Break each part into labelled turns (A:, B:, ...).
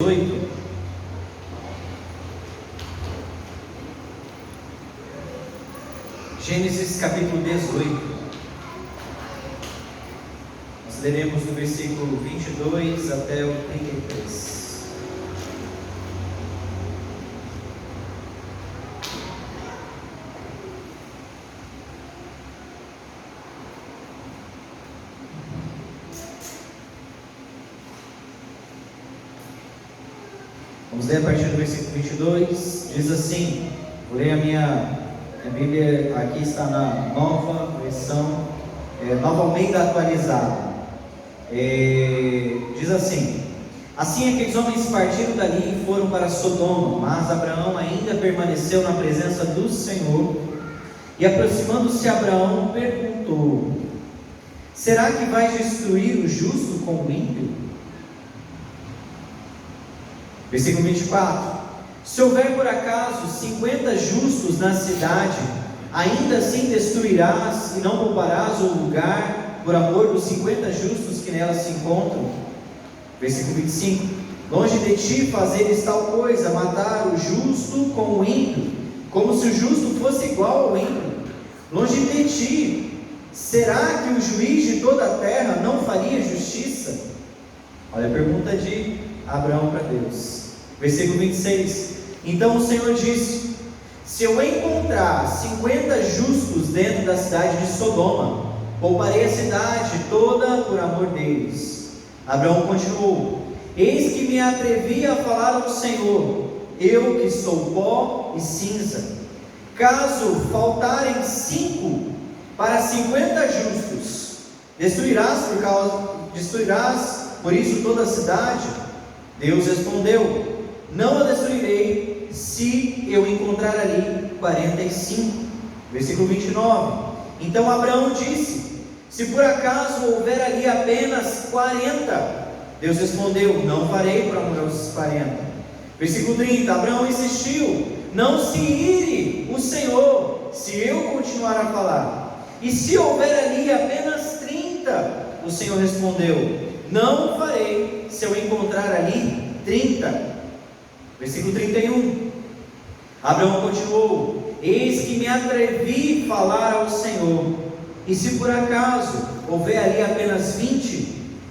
A: 18. Gênesis capítulo 18. Nós leremos do versículo 22 até o 33. Vamos ler a partir do versículo 22, diz assim, vou ler a minha Bíblia, aqui está na nova versão, Nova Almeida atualizada. Diz assim: assim aqueles homens partiram dali e foram para Sodoma, mas Abraão ainda permaneceu na presença do Senhor, e aproximando-se Abraão perguntou: será que vais destruir o justo com o ímpio? Versículo 24: se houver por acaso 50 justos na cidade, ainda assim destruirás e não pouparás o lugar por amor dos 50 justos que nela se encontram? Versículo 25: longe de ti fazeres tal coisa, matar o justo com o ímpio, como se o justo fosse igual ao ímpio. Longe de ti, será que o juiz de toda a terra não faria justiça? Olha a pergunta de Abraão para Deus. Versículo 26: então o Senhor disse: se eu encontrar 50 justos dentro da cidade de Sodoma, pouparei a cidade toda por amor deles. Abraão continuou: eis que me atrevi a falar ao Senhor, eu que sou pó e cinza. Caso faltarem 5 para 50 justos, destruirás por isso toda a cidade? Deus respondeu: não a destruirei, se eu encontrar ali 45. Versículo 29: então Abraão disse: se por acaso houver ali apenas 40, Deus respondeu: não farei por amor aos 40. Versículo 30: Abraão insistiu: não se ire o Senhor, se eu continuar a falar. E se houver ali apenas 30, o Senhor respondeu: não o farei, se eu encontrar ali 30. Versículo 31: Abraão continuou: eis que me atrevi a falar ao Senhor, e se por acaso houver ali apenas 20,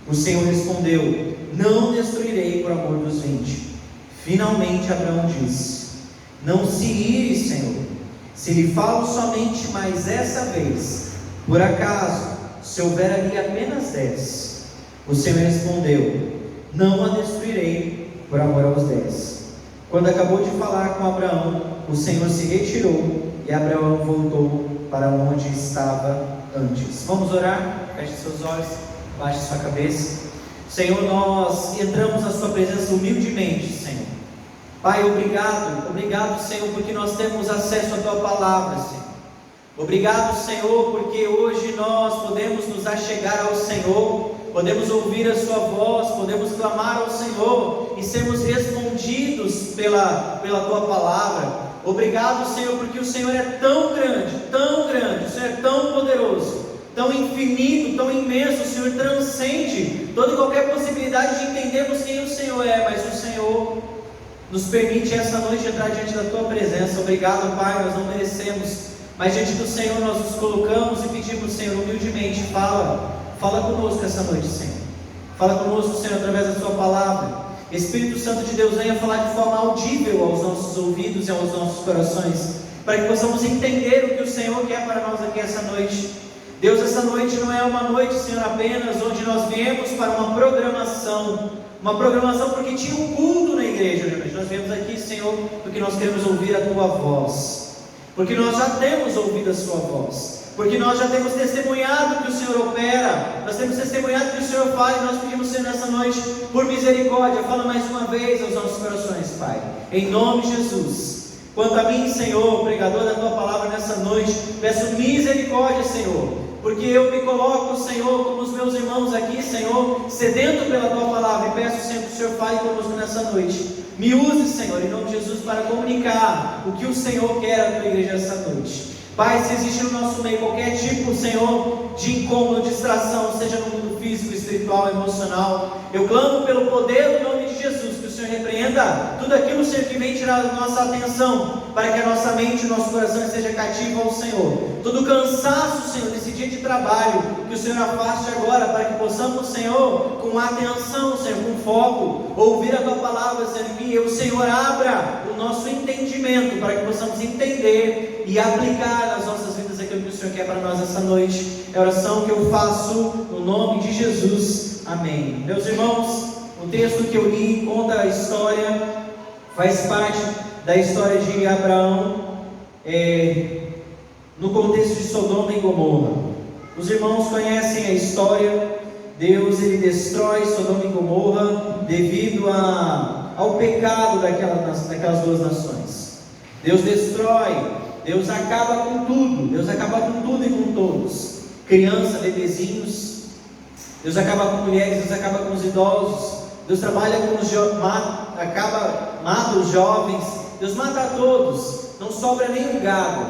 A: o Senhor respondeu: não destruirei por amor dos 20. Finalmente Abraão disse: não se ire, Senhor, se lhe falo somente mais essa vez, por acaso, se houver ali apenas 10. O Senhor respondeu: não a destruirei por amor aos 10. Quando acabou de falar com Abraão, o Senhor se retirou e Abraão voltou para onde estava antes. Vamos orar? Feche seus olhos, baixe sua cabeça. Senhor, nós entramos na sua presença humildemente, Senhor. Pai, obrigado, Senhor, porque nós temos acesso à tua palavra, Senhor. Obrigado, Senhor, porque hoje nós podemos nos achegar ao Senhor, podemos ouvir a sua voz, podemos clamar ao Senhor e sermos respondidos pela tua palavra. Obrigado, Senhor, porque o Senhor é tão grande, o Senhor é tão poderoso, tão infinito, tão imenso. O Senhor transcende toda e qualquer possibilidade de entendermos quem o Senhor é, mas o Senhor nos permite essa noite entrar diante da tua presença. Obrigado, Pai, nós não merecemos, mas diante do Senhor nós nos colocamos e pedimos, Senhor, humildemente, fala conosco essa noite, Senhor. Fala conosco, Senhor, através da sua palavra. Espírito Santo de Deus, venha falar de forma audível aos nossos ouvidos e aos nossos corações, para que possamos entender o que o Senhor quer para nós aqui essa noite. Deus, essa noite não é uma noite, Senhor, apenas onde nós viemos para uma programação porque tinha um culto na igreja. Nós viemos aqui, Senhor, porque nós queremos ouvir a tua voz, porque nós já temos ouvido a sua voz, porque nós já temos testemunhado que o Senhor opera, nós temos testemunhado que o Senhor faz. E nós pedimos, Senhor, nessa noite, por misericórdia, fala mais uma vez aos nossos corações, Pai, em nome de Jesus. Quanto a mim, Senhor, pregador da tua palavra nessa noite, peço misericórdia, Senhor, porque eu me coloco, Senhor, como os meus irmãos aqui, Senhor, sedento pela tua palavra, e peço, Senhor, que o Senhor fale conosco nessa noite. Me use, Senhor, em nome de Jesus, para comunicar o que o Senhor quer à tua igreja essa noite. Pai, se existe no nosso meio qualquer tipo, Senhor, de incômodo, distração, seja no mundo físico, espiritual, emocional, eu clamo pelo poder do nome de de Jesus, que o Senhor repreenda tudo aquilo, Senhor, que vem tirar a nossa atenção, para que a nossa mente e o nosso coração esteja cativo ao Senhor. Todo cansaço, Senhor, desse dia de trabalho, que o Senhor afaste agora, para que possamos, Senhor, com atenção, Senhor, com foco, ouvir a Tua palavra, Senhor, que o Senhor abra o nosso entendimento, para que possamos entender e aplicar nas nossas vidas aquilo que o Senhor quer para nós essa noite. É a oração que eu faço no nome de Jesus. Amém. Meus irmãos, o texto que eu li conta a história, faz parte da história de Abraão, no contexto de Sodoma e Gomorra. Os irmãos conhecem a história. Deus, ele destrói Sodoma e Gomorra devido ao pecado daquelas duas nações. Deus destrói, Deus acaba com tudo, Deus acaba com tudo e com todos, crianças, bebezinhos. Deus acaba com mulheres, Deus acaba com os idosos, Deus trabalha com os mata os jovens, Deus mata a todos, não sobra nem o gado,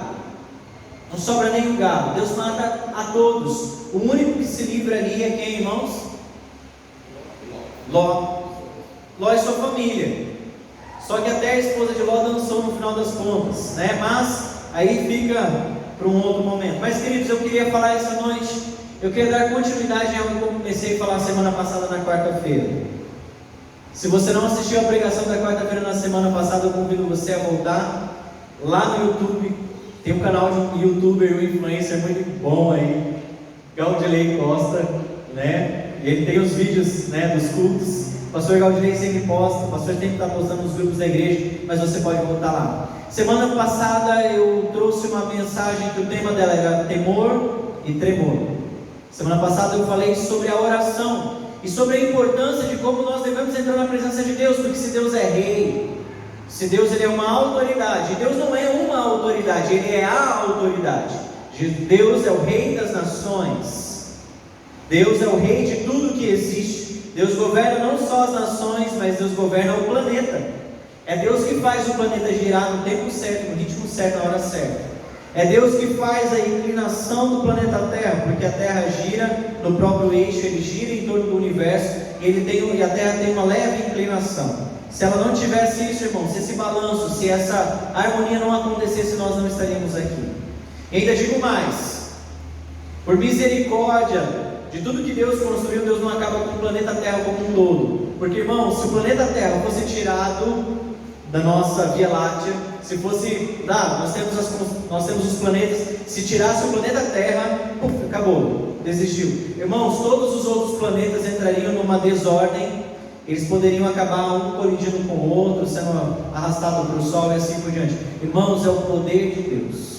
A: Deus mata a todos. O único que se livra ali é quem, irmãos? Ló e sua família. Só que até a esposa de Ló dançou no final das contas, né? Mas aí fica para um outro momento. Mas, queridos, eu queria falar essa noite, eu queria dar continuidade a algo que eu comecei a falar semana passada, na quarta-feira. Se você não assistiu a pregação da quarta-feira na semana passada, eu convido você a voltar lá no YouTube. Tem um canal de um youtuber, um influencer muito bom aí, Gaudilei Costa, né? Ele tem os vídeos, né, dos cultos. O pastor Gaudilei sempre posta, o pastor sempre está postando nos grupos da igreja, mas você pode voltar lá. Semana passada eu trouxe uma mensagem que o tema dela era temor e tremor. Semana passada eu falei sobre a oração e sobre a importância de como nós devemos entrar na presença de Deus, porque se Deus é rei, se Deus ele é uma autoridade, Deus não é uma autoridade, Ele é a autoridade. Deus é o rei das nações, Deus é o rei de tudo que existe. Deus governa não só as nações, mas Deus governa o planeta. É Deus que faz o planeta girar no tempo certo, no ritmo certo, na hora certa. É Deus que faz a inclinação do planeta Terra, porque a Terra gira no próprio eixo, ele gira em torno do universo, e a Terra tem uma leve inclinação. Se ela não tivesse isso, irmão, se esse balanço, se essa harmonia não acontecesse, nós não estaríamos aqui. E ainda digo mais, por misericórdia de tudo que Deus construiu, Deus não acaba com o planeta Terra como um todo. Porque, irmão, se o planeta Terra fosse tirado da nossa Via Láctea, se fosse, nós temos os planetas, se tirasse o planeta Terra, acabou, desistiu. Irmãos, todos os outros planetas entrariam numa desordem, eles poderiam acabar um colidindo com o outro, sendo arrastado para o Sol e assim por diante. Irmãos, é o poder de Deus.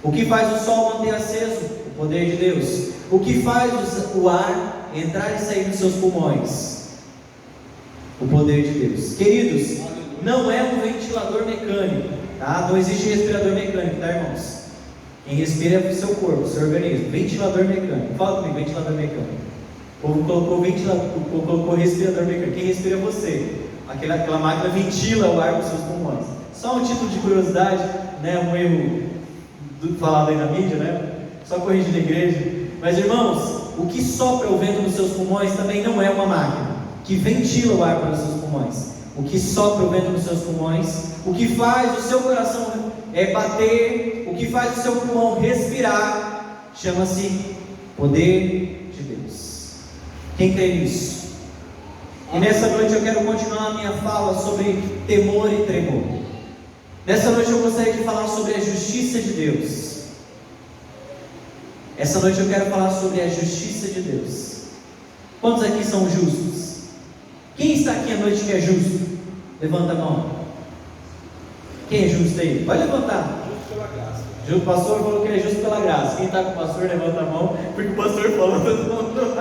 A: O que faz o Sol manter aceso? O poder de Deus. O que faz o ar entrar e sair dos seus pulmões? O poder de Deus. Queridos, não é um ventilador mecânico, tá? Não existe respirador mecânico, tá, irmãos? Quem respira é o seu corpo, o seu organismo. Ventilador mecânico. Fala comigo, ventilador mecânico. O povo colocou respirador mecânico. Quem respira é você. Aquela máquina ventila o ar com seus pulmões. Só um título de curiosidade, né? Um erro falado aí na mídia, né? Só corrigindo a igreja. Mas, irmãos, o que sopra o vento nos seus pulmões também não é uma máquina que ventila o ar para os seus pulmões. O que sopra o vento nos seus pulmões, o que faz o seu coração bater, o que faz o seu pulmão respirar, chama-se poder de Deus. Quem crê nisso? E nessa noite eu quero continuar a minha fala sobre temor e tremor. Nessa noite eu gostaria de falar sobre a justiça de Deus. Essa noite eu quero falar sobre a justiça de Deus. Quantos aqui são justos? Quem está aqui à noite que é justo? Levanta a mão. Quem é justo aí? Vai levantar.
B: Justo pela graça.
A: O pastor falou que ele é justo pela graça. Quem está com o pastor, levanta a mão. Porque o pastor falou, todo mundo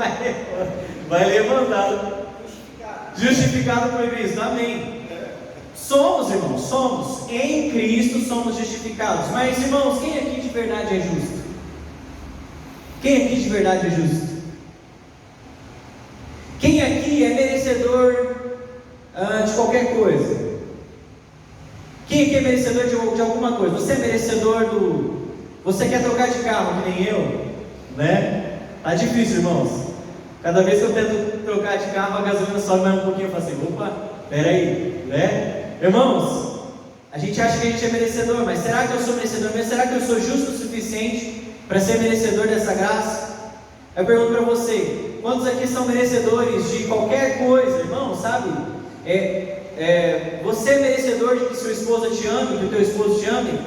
A: vai levantar. Justificado por Cristo. Amém. Somos, irmãos, somos. Em Cristo somos justificados. Mas, irmãos, quem aqui de verdade é justo? Quem aqui de verdade é justo? Quem aqui é merecedor de qualquer coisa? Quem aqui é merecedor de alguma coisa? Você é merecedor do... Você quer trocar de carro, que nem eu, né? Tá difícil, irmãos. Cada vez que eu tento trocar de carro, a gasolina sobe mais um pouquinho. Eu falo assim, opa, peraí, né? Irmãos, a gente acha que a gente é merecedor, mas será que eu sou merecedor mesmo? Será que eu sou justo o suficiente para ser merecedor dessa graça? Eu pergunto para você, quantos aqui são merecedores de qualquer coisa, irmão, sabe? Você é merecedor de que sua esposa te ame, que o teu esposo te ame?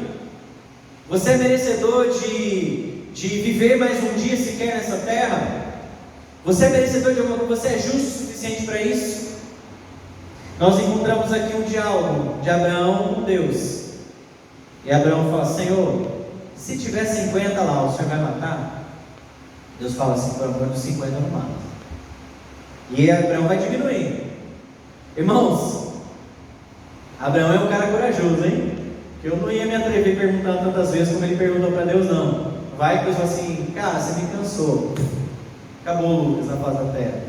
A: Você é merecedor de viver mais um dia sequer nessa terra? Você é merecedor de alguma coisa? Você é justo o suficiente para isso? Nós encontramos aqui um diálogo de Abraão com Deus. E Abraão fala, Senhor, se tiver 50 lá, o Senhor vai matar? Deus fala assim, por amor dos 50 não mata. E Abraão vai diminuindo. Irmãos, Abraão é um cara corajoso, hein? Que eu não ia me atrever perguntando tantas vezes como ele perguntou para Deus, não. Vai que Deus fala assim, cara, você me cansou. Acabou, Lucas, na face da terra.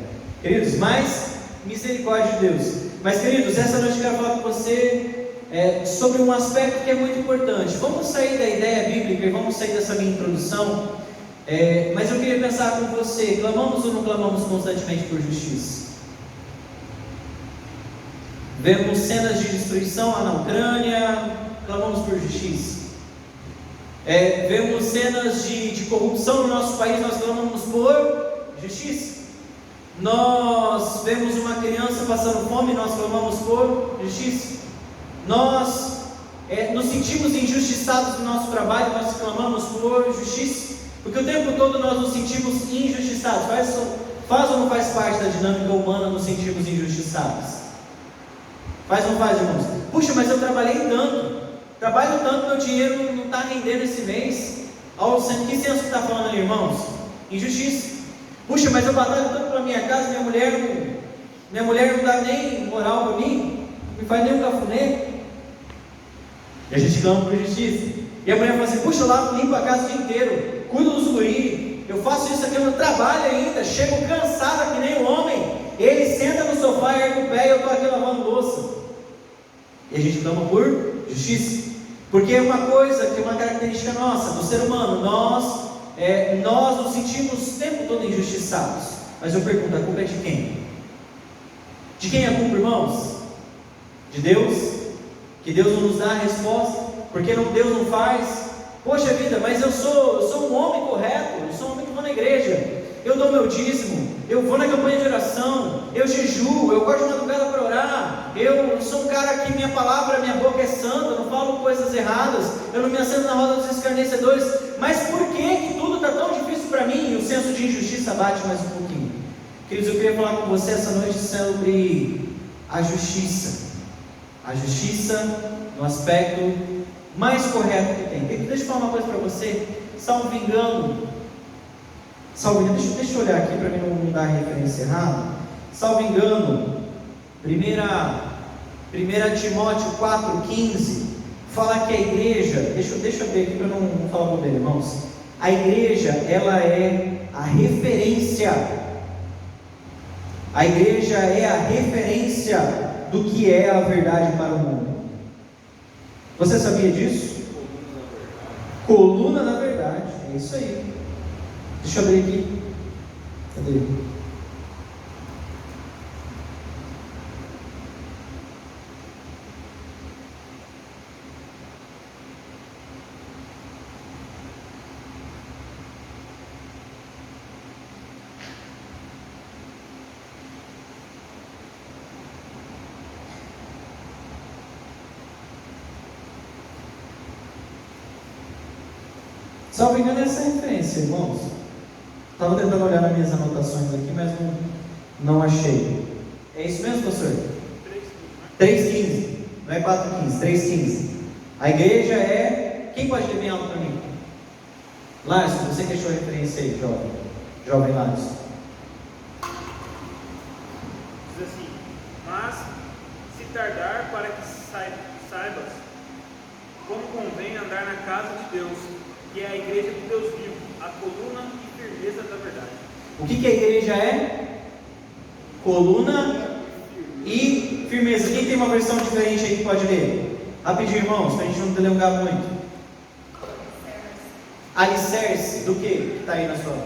A: Queridos, mas misericórdia de Deus. Mas, queridos, essa noite eu quero falar com você sobre um aspecto que é muito importante. Vamos sair da ideia bíblica e vamos sair dessa minha introdução. Mas eu queria pensar com você, clamamos ou não clamamos constantemente por justiça? Vemos cenas de destruição lá na Ucrânia, clamamos por justiça. Vemos cenas de corrupção no nosso país, nós clamamos por justiça. Nós vemos uma criança passando fome, nós clamamos por justiça. Nós nos sentimos injustiçados no nosso trabalho, nós clamamos por justiça. Porque o tempo todo nós nos sentimos injustiçados. Faz ou não faz parte da dinâmica humana nos sentirmos injustiçados? Faz ou não faz, irmãos? Puxa, mas eu trabalhei trabalho tanto, meu dinheiro não está rendendo esse mês. Que senso que está falando ali, irmãos? Injustiça. Puxa, mas eu batalho tanto para minha casa, minha mulher não dá nem moral para mim, não me faz nem um cafuné. E a gente clama por justiça. E a mulher fala assim, puxa, eu limpo a casa o dia inteiro, cuido dos guri, eu faço isso aqui, eu trabalho ainda, chego cansada que nem o homem, ele senta no sofá, ergue o pé e eu estou aqui lavando louça. E a gente clama por justiça. Porque é uma coisa que é uma característica nossa, do ser humano, nós nos sentimos o tempo todo injustiçados. Mas eu pergunto, a culpa é de quem? De quem é a culpa, irmãos? De Deus? Que Deus não nos dá a resposta? Porque Deus não faz? Poxa vida, mas eu sou um homem correto, eu sou um homem que vou na igreja, eu dou meu dízimo, eu vou na campanha de oração, eu jejuo, eu gosto de madrugada para orar, eu sou um cara que minha palavra, minha boca é santa, eu não falo coisas erradas, eu não me assento na roda dos escarnecedores. Mas por que tudo está tão difícil para mim? E o senso de injustiça bate mais um pouquinho. Queridos, eu queria falar com você essa noite sobre a justiça. A justiça no aspecto mais correto que tem. Deixa eu falar uma coisa para você. Salvo engano, deixa eu olhar aqui para mim não dar a referência errada. Salvo engano, 1 Timóteo 4,15 fala que a igreja, deixa eu ver aqui para não falar bobeira, irmãos. A igreja, ela é a referência. A igreja é a referência do que é a verdade para o mundo. Você sabia disso? Coluna da verdade. É isso aí. Deixa eu abrir aqui. Cadê? Salvo engano, essa referência, irmãos. Estava tentando olhar nas minhas anotações aqui, mas não achei. É isso mesmo, pastor? 3,15. Não é 4,15, 3,15. A igreja é... Quem pode ler bem alto para mim? Lárcio, você que achou a referência aí, jovem Lárcio.
B: Diz assim, mas se tardar para que saibas como convém andar na casa de Deus, que é a igreja do Deus vivo, a coluna e firmeza da verdade.
A: O que a igreja é? Coluna e firmeza. Quem tem uma versão diferente aí que pode ler? Rapidinho, irmãos, para a gente não delongar muito. Alicerce do que está aí na sua?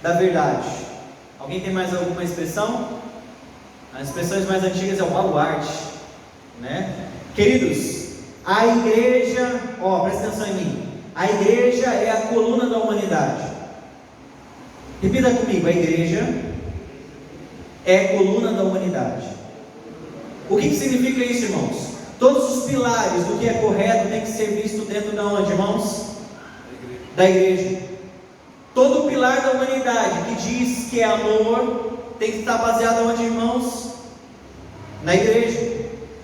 A: Da verdade. Alguém tem mais alguma expressão? As expressões mais antigas é o baluarte, né? Queridos, a igreja, presta atenção em mim. A igreja é a coluna da humanidade. Repita comigo, a igreja é a coluna da humanidade. O que significa isso, irmãos? Todos os pilares do que é correto tem que ser visto dentro de onde, irmãos? Da igreja. Todo pilar da humanidade que diz que é amor tem que estar baseado onde, irmãos? Na igreja.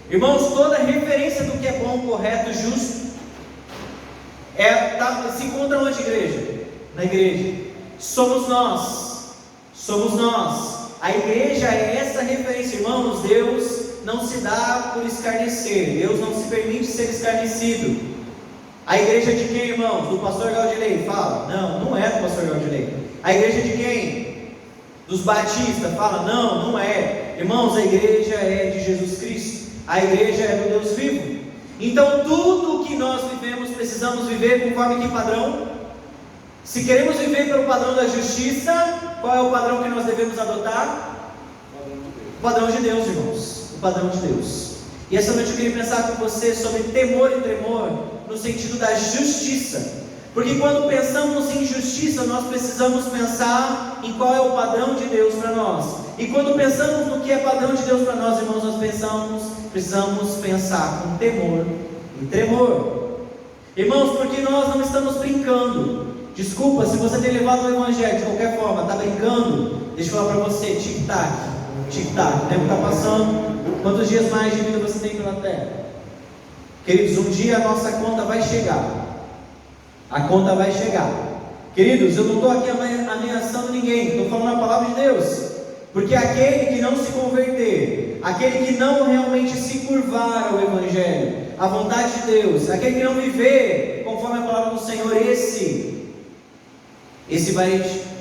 A: Irmãos, toda referência do que é bom, correto, justo se encontra onde, igreja? Na igreja. Somos nós. A igreja é essa referência, irmãos. Deus não se dá por escarnecer. Deus não se permite ser escarnecido. A igreja de quem, irmãos? Do pastor Galdilei? Fala. Não é do pastor Galdilei. A igreja de quem? Dos batistas? Fala. Não é. Irmãos, a igreja é de Jesus Cristo. A igreja é do Deus vivo. Então tudo que nós vivemos, precisamos viver conforme que padrão? Se queremos viver pelo padrão da justiça, qual é o padrão que nós devemos adotar? O padrão de Deus, irmãos. O padrão de Deus. E essa noite eu queria pensar com você sobre temor e tremor, no sentido da justiça. Porque quando pensamos em justiça, nós precisamos pensar em qual é o padrão de Deus para nós. E quando pensamos no que é padrão de Deus para nós, irmãos, nós precisamos pensar com temor e tremor. Irmãos, porque nós não estamos brincando. Desculpa, se você tem levado o evangelho de qualquer forma, está brincando, deixa eu falar para você, tic-tac, o tempo está passando. Quantos dias mais de vida você tem pela terra? Queridos, um dia a nossa conta vai chegar. A conta vai chegar. Queridos, eu não estou aqui ameaçando ninguém, estou falando a palavra de Deus. Porque aquele que não se converter, aquele que não realmente se curvar ao evangelho, à vontade de Deus, aquele que não viver conforme a palavra do Senhor, esse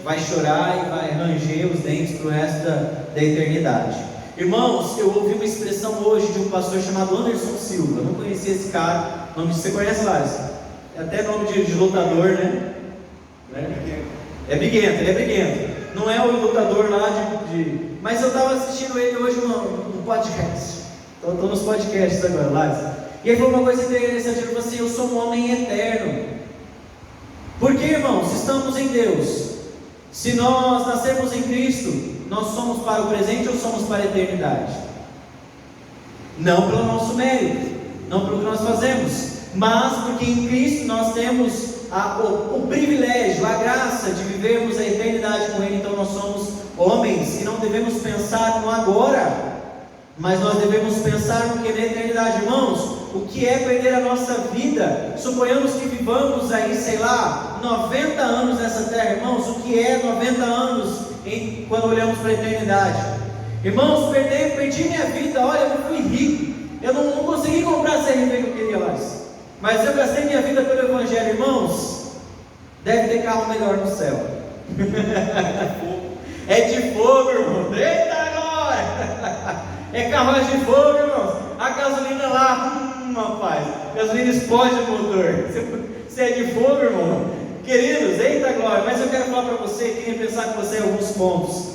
A: vai chorar e vai ranger os dentes para o resto da eternidade. Irmãos, eu ouvi uma expressão hoje de um pastor chamado Anderson Silva. Eu não conhecia esse cara. Você conhece, Lázaro? É até nome de lutador, né? É briguento, ele é briguento. Não é o lutador lá Mas eu estava assistindo ele hoje no podcast. Estou nos podcasts agora, Lázaro. E ele falou uma coisa interessante. Ele falou assim: eu sou um homem eterno. Porque, irmãos, estamos em Deus. Se nós nascermos em Cristo, nós somos para o presente ou somos para a eternidade? Não pelo nosso mérito, não pelo que nós fazemos, mas porque em Cristo nós temos o privilégio, a graça de vivermos a eternidade com Ele. Então nós somos homens que não devemos pensar no agora, mas nós devemos pensar no que é na eternidade. Irmãos, o que é perder a nossa vida? Suponhamos que vivamos aí, 90 anos nessa terra. Irmãos, o que é 90 anos quando olhamos para a eternidade? Irmãos, perdi minha vida. Olha, eu fui rico, eu não consegui comprar a CRV que eu queria mais, mas eu gastei minha vida pelo evangelho. Irmãos, deve ter carro melhor no céu. É de fogo, irmão. Eita glória! É carruagem de fogo, irmãos. A gasolina lá, rapaz, gasolina explode o motor. Você é de fogo, irmão. Queridos, eita glória. Mas eu quero falar para você, queria pensar com você em alguns pontos.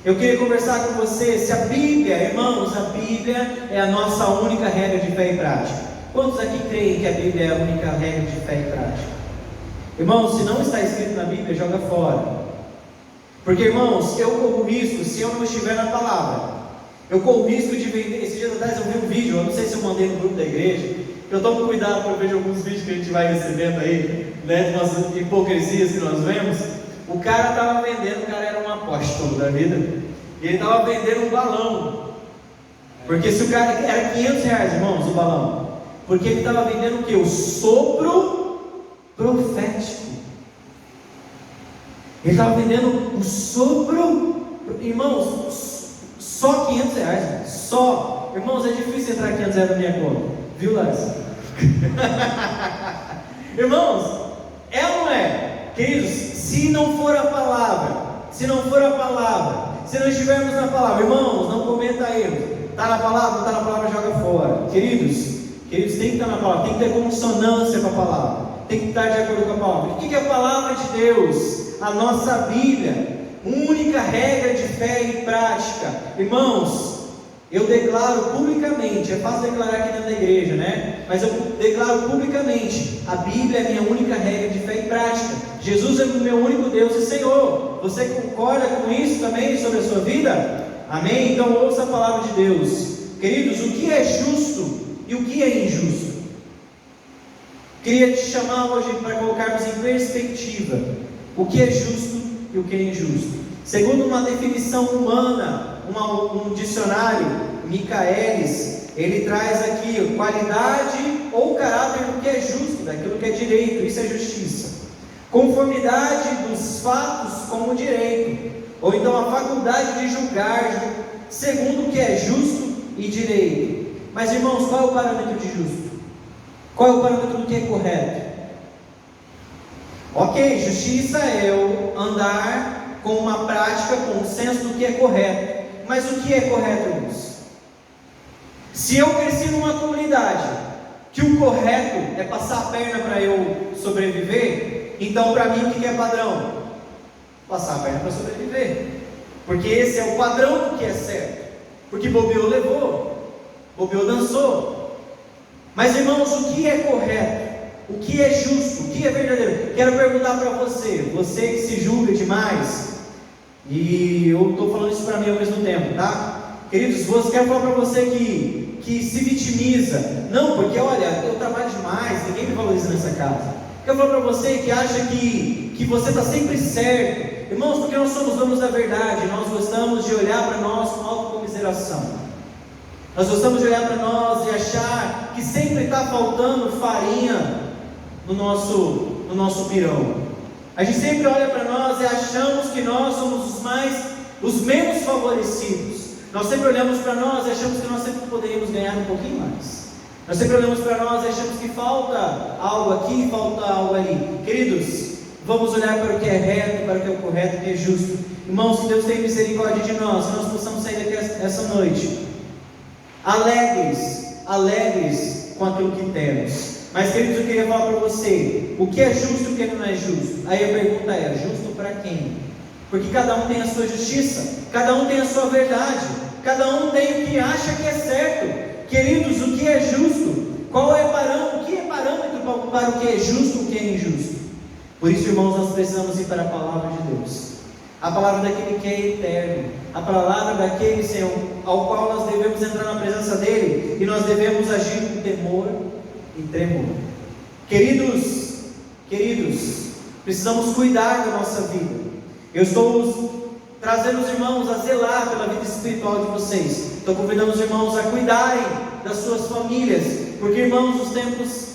A: Eu queria conversar com você se a Bíblia, irmãos, a Bíblia é a nossa única regra de fé e prática. Quantos aqui creem que a Bíblia é a única regra de fé e prática? Irmãos, se não está escrito na Bíblia, joga fora. Porque, irmãos, eu corro risco, se eu não estiver na palavra, eu corro risco de vender. Esses dias atrás eu vi um vídeo, eu não sei se eu mandei no grupo da igreja. Eu tomo cuidado para ver alguns vídeos que a gente vai recebendo aí, né, de umas hipocrisias que nós vemos. O cara estava vendendo, o cara era um apóstolo da vida, e ele estava vendendo um balão. Porque se o cara era R$500, irmãos, o balão. Porque ele estava vendendo o que? O sopro profético. Ele estava vendendo o sopro, irmãos, só R$500, só. Irmãos, é difícil entrar R$500 na minha conta, viu, Lázaro? Irmãos, é ou não é? Queridos, se não for a palavra, se não estivermos na palavra, irmãos, não cometa erro. Está na palavra, não está na palavra, joga fora. Queridos, tem que estar na palavra, tem que ter consonância com a palavra, tem que estar de acordo com a palavra. O que é a palavra de Deus? A nossa Bíblia. única regra de fé e prática. Irmãos, eu declaro publicamente, é fácil declarar aqui dentro da igreja, né? Mas eu declaro publicamente, a Bíblia é a minha única regra de fé e prática. Jesus é o meu único Deus e Senhor. Você concorda com isso também sobre a sua vida? Amém? Então ouça a palavra de Deus. Queridos, o que é justo e o que é injusto? Queria te chamar hoje para colocarmos em perspectiva o que é justo e o que é injusto. Segundo uma definição humana, um dicionário, Michaelis, ele traz aqui qualidade ou caráter do que é justo, daquilo que é direito, isso é justiça. Conformidade dos fatos com o direito, ou então a faculdade de julgar segundo o que é justo e direito. Mas irmãos, qual é o parâmetro de justo? Qual é o parâmetro do que é correto? Ok, justiça é eu andar com uma prática, com um senso do que é correto. Mas o que é correto, irmãos? Se eu cresci numa comunidade que o correto é passar a perna para eu sobreviver, então para mim o que é padrão? Passar a perna para sobreviver. Porque esse é o padrão do que é certo. Porque bobeou, levou. Bobeou, dançou. Mas irmãos, o que é correto? O que é justo? O que é verdadeiro? Quero perguntar para você, você que se julga demais, e eu estou falando isso para mim ao mesmo tempo, tá? Queridos, quero falar para você que se vitimiza, não, porque olha, eu trabalho demais, ninguém me valoriza nessa casa. Quero falar para você que acha que você está sempre certo, irmãos, porque nós somos donos da verdade, nós gostamos de olhar para nós com autocomiseração. Nós gostamos de olhar para nós e achar que sempre está faltando farinha no nosso pirão. A gente sempre olha para nós e achamos que nós somos os menos favorecidos. Nós sempre olhamos para nós e achamos que nós sempre poderíamos ganhar um pouquinho mais. Nós sempre olhamos para nós e achamos que falta algo aqui, falta algo ali. Queridos, vamos olhar para o que é reto, para o que é correto, o que é justo. Irmãos, que Deus tenha misericórdia de nós, que nós possamos sair daqui essa noite alegres com aquilo que temos. Mas queridos, eu queria falar para você, o que é justo e o que não é justo? Aí a pergunta é, justo para quem? Porque cada um tem a sua justiça, cada um tem a sua verdade, cada um tem o que acha que é certo. Queridos, o que é justo? Qual é o que é parâmetro para o que é justo e o que é injusto? Por isso, irmãos, nós precisamos ir para a palavra de Deus, a palavra daquele que é eterno, a palavra daquele Senhor, ao qual nós devemos entrar na presença dele, e nós devemos agir com temor e tremor. Queridos, precisamos cuidar da nossa vida. Eu estou trazendo os irmãos a zelar pela vida espiritual de vocês. Estou convidando os irmãos a cuidarem das suas famílias, porque, irmãos, os tempos,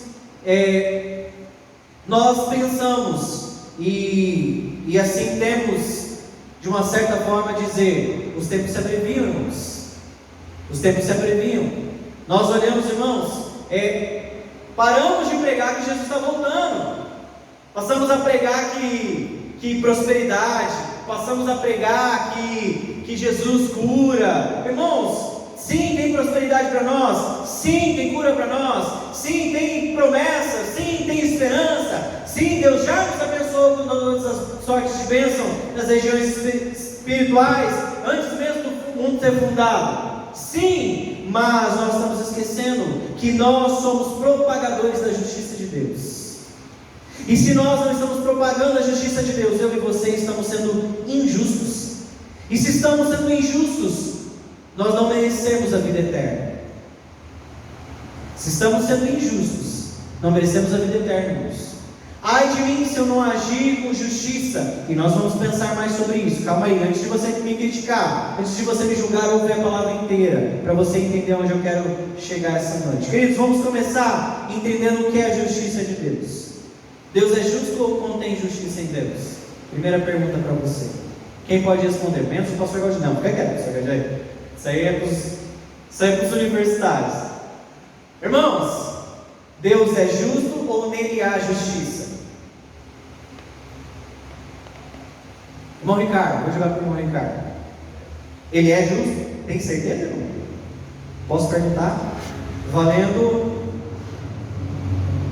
A: nós pensamos e assim temos, de uma certa forma, dizer, os tempos se abreviam, irmãos. Os tempos se abreviam. Nós olhamos, irmãos, paramos de pregar que Jesus está voltando. Passamos a pregar que prosperidade. Passamos a pregar que Jesus cura. Irmãos, sim, tem prosperidade para nós. Sim, tem cura para nós. Sim, tem promessa. Sim, tem esperança. Sim, Deus já nos abençoou com todas as sortes de bênção nas regiões espirituais, antes mesmo do mundo ser fundado. Sim, mas nós estamos esquecendo que nós somos propagadores da justiça de Deus. E se nós não estamos propagando a justiça de Deus, eu e você estamos sendo injustos. E se estamos sendo injustos, nós não merecemos a vida eterna. Se estamos sendo injustos, não merecemos a vida eterna, irmãos. Ai de mim se eu não agir com justiça. E nós vamos pensar mais sobre isso. Calma aí, antes de você me criticar, antes de você me julgar, ouve a palavra inteira, para você entender onde eu quero chegar essa noite. Queridos, vamos começar entendendo o que é a justiça de Deus. Deus é justo ou contém justiça em Deus? Primeira pergunta para você. Quem pode responder? Menos o pastor Galdinei. Não, fica quieto, pastor Galdinei. Isso aí é para os universitários. Irmãos, Deus é justo ou nele há justiça? Irmão Ricardo, vou jogar para o irmão Ricardo. Ele é justo? Tem certeza, irmão? Posso perguntar? Valendo.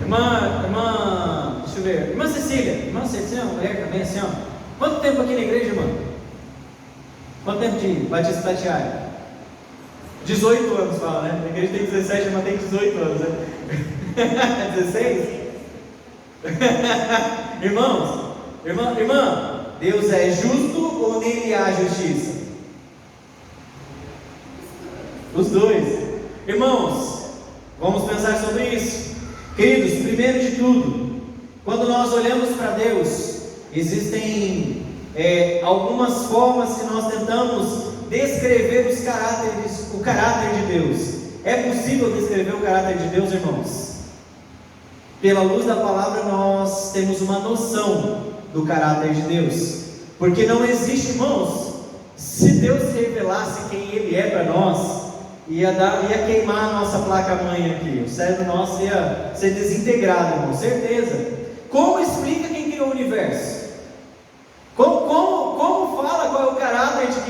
A: Irmã, deixa eu ver. Irmã Cecília, mulher também assim, ó. Quanto tempo aqui na igreja, irmã? Quanto tempo de Batista Tatiaia? 18 anos, fala, né? A igreja tem 17, mas tem 18 anos, né? 16? Irmãos, irmã, Deus é justo ou nele há justiça? Os dois. Irmãos, vamos pensar sobre isso. Queridos, primeiro de tudo, quando nós olhamos para Deus, existem algumas formas que nós tentamos descrever o caráter de Deus. É possível descrever o caráter de Deus, irmãos? Pela luz da palavra nós temos uma noção do caráter de Deus, porque não existe, irmãos, se Deus se revelasse quem Ele é para nós, ia queimar a nossa placa-mãe aqui, o cérebro nosso ia ser desintegrado, irmão, certeza. Como explica quem criou o universo? Como fala qual é o caráter de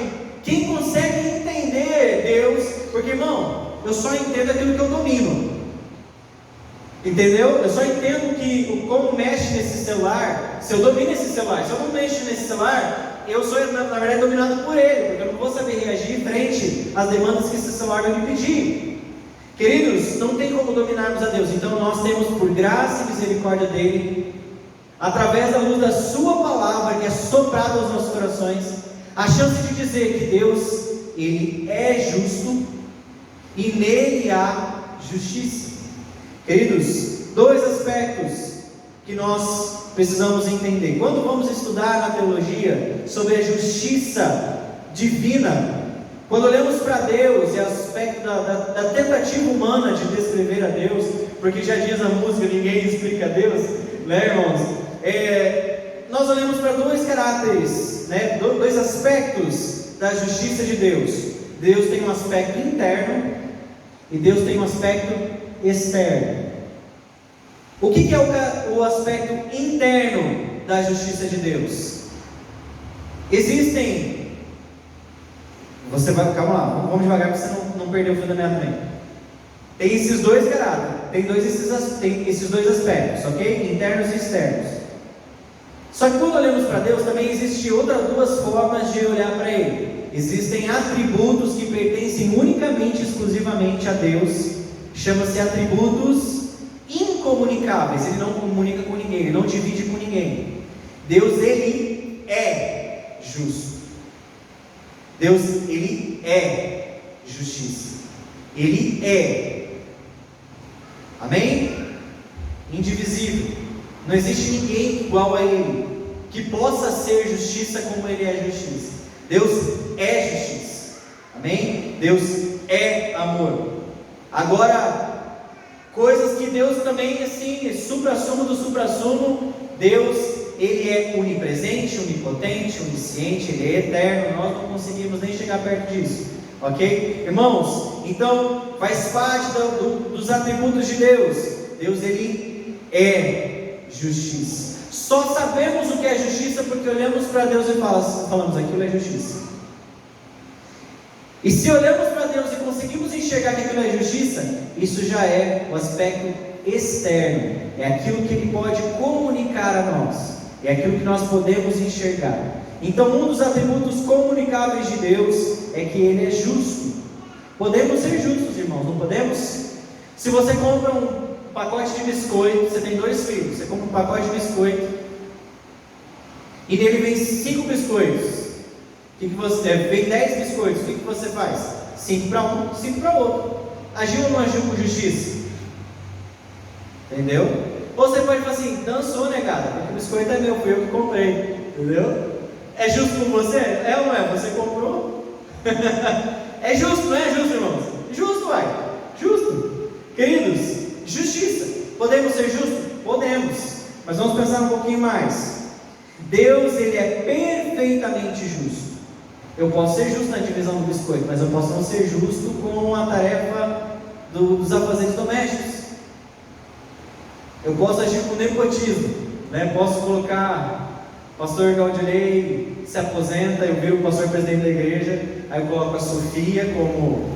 A: quem consegue entender Deus? Porque, irmão, eu só entendo aquilo que eu domino. Entendeu? Eu só entendo como mexe nesse celular. Se eu domino esse celular, se eu não mexo nesse celular, eu sou na verdade dominado por ele, porque eu não vou saber reagir frente às demandas que esse celular vai me pedir. Queridos, não tem como dominarmos a Deus. Então nós temos, por graça e misericórdia dele, através da luz da sua palavra que é soprada aos nossos corações, a chance de dizer que Deus, Ele é justo e nele há justiça. Queridos, dois aspectos que nós precisamos entender. Quando vamos estudar na teologia sobre a justiça divina, quando olhamos para Deus e o aspecto da tentativa humana de descrever a Deus, porque já diz a música, ninguém explica a Deus, né, irmãos? Nós olhamos para dois caráteres, né, dois aspectos da justiça de Deus. Deus tem um aspecto interno e Deus tem um aspecto externo. O que é o aspecto interno da justiça de Deus? Existem... calma lá, vamos devagar para você não perder o fio da meada também. Tem esses dois caráteres, tem esses dois aspectos, ok? Internos e externos. Só que quando olhamos para Deus, também existem outras duas formas de olhar para Ele. Existem atributos que pertencem unicamente, exclusivamente a Deus. Chama-se atributos incomunicáveis. Ele não comunica com ninguém, Ele não divide com ninguém. Deus, Ele é justo. Deus, Ele é justiça. Ele é. Amém? Indivisível. Não existe ninguém igual a Ele, que possa ser justiça como Ele é justiça. Deus é justiça. Amém? Deus é amor. Agora, coisas que Deus também, assim, supra-sumo do supra-sumo, Deus, Ele é onipresente, onipotente, onisciente, Ele é eterno, nós não conseguimos nem chegar perto disso, ok? Irmãos, então, faz parte dos atributos de Deus. Deus, Ele é justiça. Só sabemos o que é justiça porque olhamos para Deus e falamos, aquilo é justiça. E se olhamos para Deus e conseguimos enxergar que aquilo é justiça, isso já é o aspecto externo, é aquilo que Ele pode comunicar a nós, é aquilo que nós podemos enxergar. Então, um dos atributos comunicáveis de Deus é que Ele é justo. Podemos ser justos, irmãos, não podemos? Se você compra um pacote de biscoito, você tem 2 filhos, você compra um pacote de biscoito e nele vem 5 biscoitos. Vem 10 biscoitos, o que você faz? 5 para um, 5 para o outro. Agiu ou não agiu com justiça? Entendeu? Ou você pode falar assim, dançou, negada, porque o biscoito é meu, fui eu que comprei. Entendeu? É justo com você? É ou não é? Você comprou? É justo, não é justo, irmãos? Justo, vai. Justo. Queridos, justiça. Podemos ser justos? Podemos. Mas vamos pensar um pouquinho mais. Deus, Ele é perfeitamente justo. Eu posso ser justo na divisão do biscoito, mas eu posso não ser justo com a tarefa dos afazeres domésticos. Eu posso agir com nepotismo, né? Posso colocar o pastor Gaudilei se aposenta, eu viro o pastor presidente da igreja, aí eu coloco a Sofia como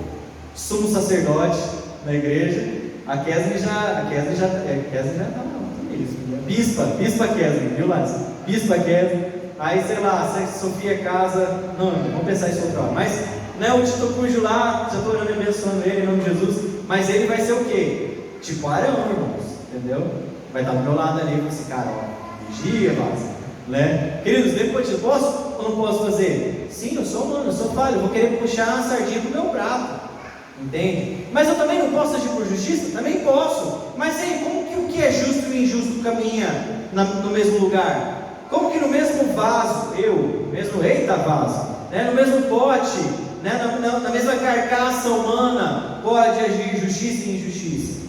A: sumo sacerdote na igreja. A Kesley já está mesmo. Bispa Kesley, viu, Lázaro? Bispa Kesley. Aí, sei lá, se a Sofia casa, não, vamos pensar isso outra hora, mas, né, o Tito Cujo lá, já estou orando e abençoando ele em nome de Jesus, mas ele vai ser o quê? Tipo Arão, irmãos, entendeu? Vai estar do meu lado ali, e falar assim, cara, ó, vigia, né? Queridos, depois disso, posso ou não posso fazer? Sim, eu sou humano, eu sou falho, eu vou querer puxar a sardinha pro meu prato, entende? Mas eu também não posso agir por justiça? Também posso, mas aí, como que o que é justo e injusto caminha no mesmo lugar? Como que no mesmo vaso, eita vaso, né, no mesmo pote, né, na mesma carcaça humana, pode agir justiça e injustiça?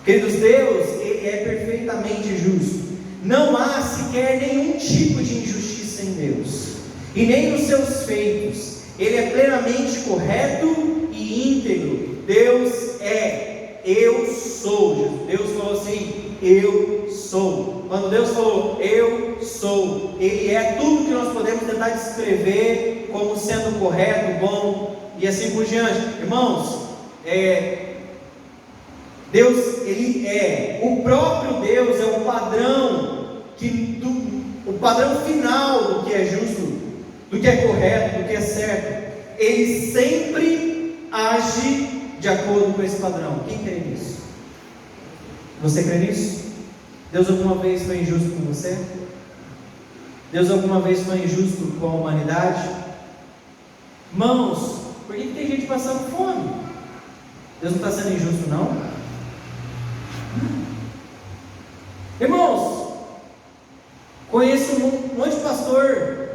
A: Queridos, Deus, Ele é perfeitamente justo. Não há sequer nenhum tipo de injustiça em Deus, e nem nos seus feitos. Ele é plenamente correto e íntegro. Deus é, eu sou. Deus falou assim, eu sou. Quando Deus falou, eu sou, Ele é tudo que nós podemos tentar descrever como sendo correto, bom, e assim por diante. Irmãos, Deus, Ele é, o próprio Deus é o padrão, o padrão final do que é justo, do que é correto, do que é certo. Ele sempre age de acordo com esse padrão. Quem crê nisso? Você crê nisso? Deus alguma vez foi injusto com você? Deus alguma vez foi injusto com a humanidade? Irmãos, por que tem gente passando fome? Deus não está sendo injusto, não? Irmãos, conheço um monte de pastor,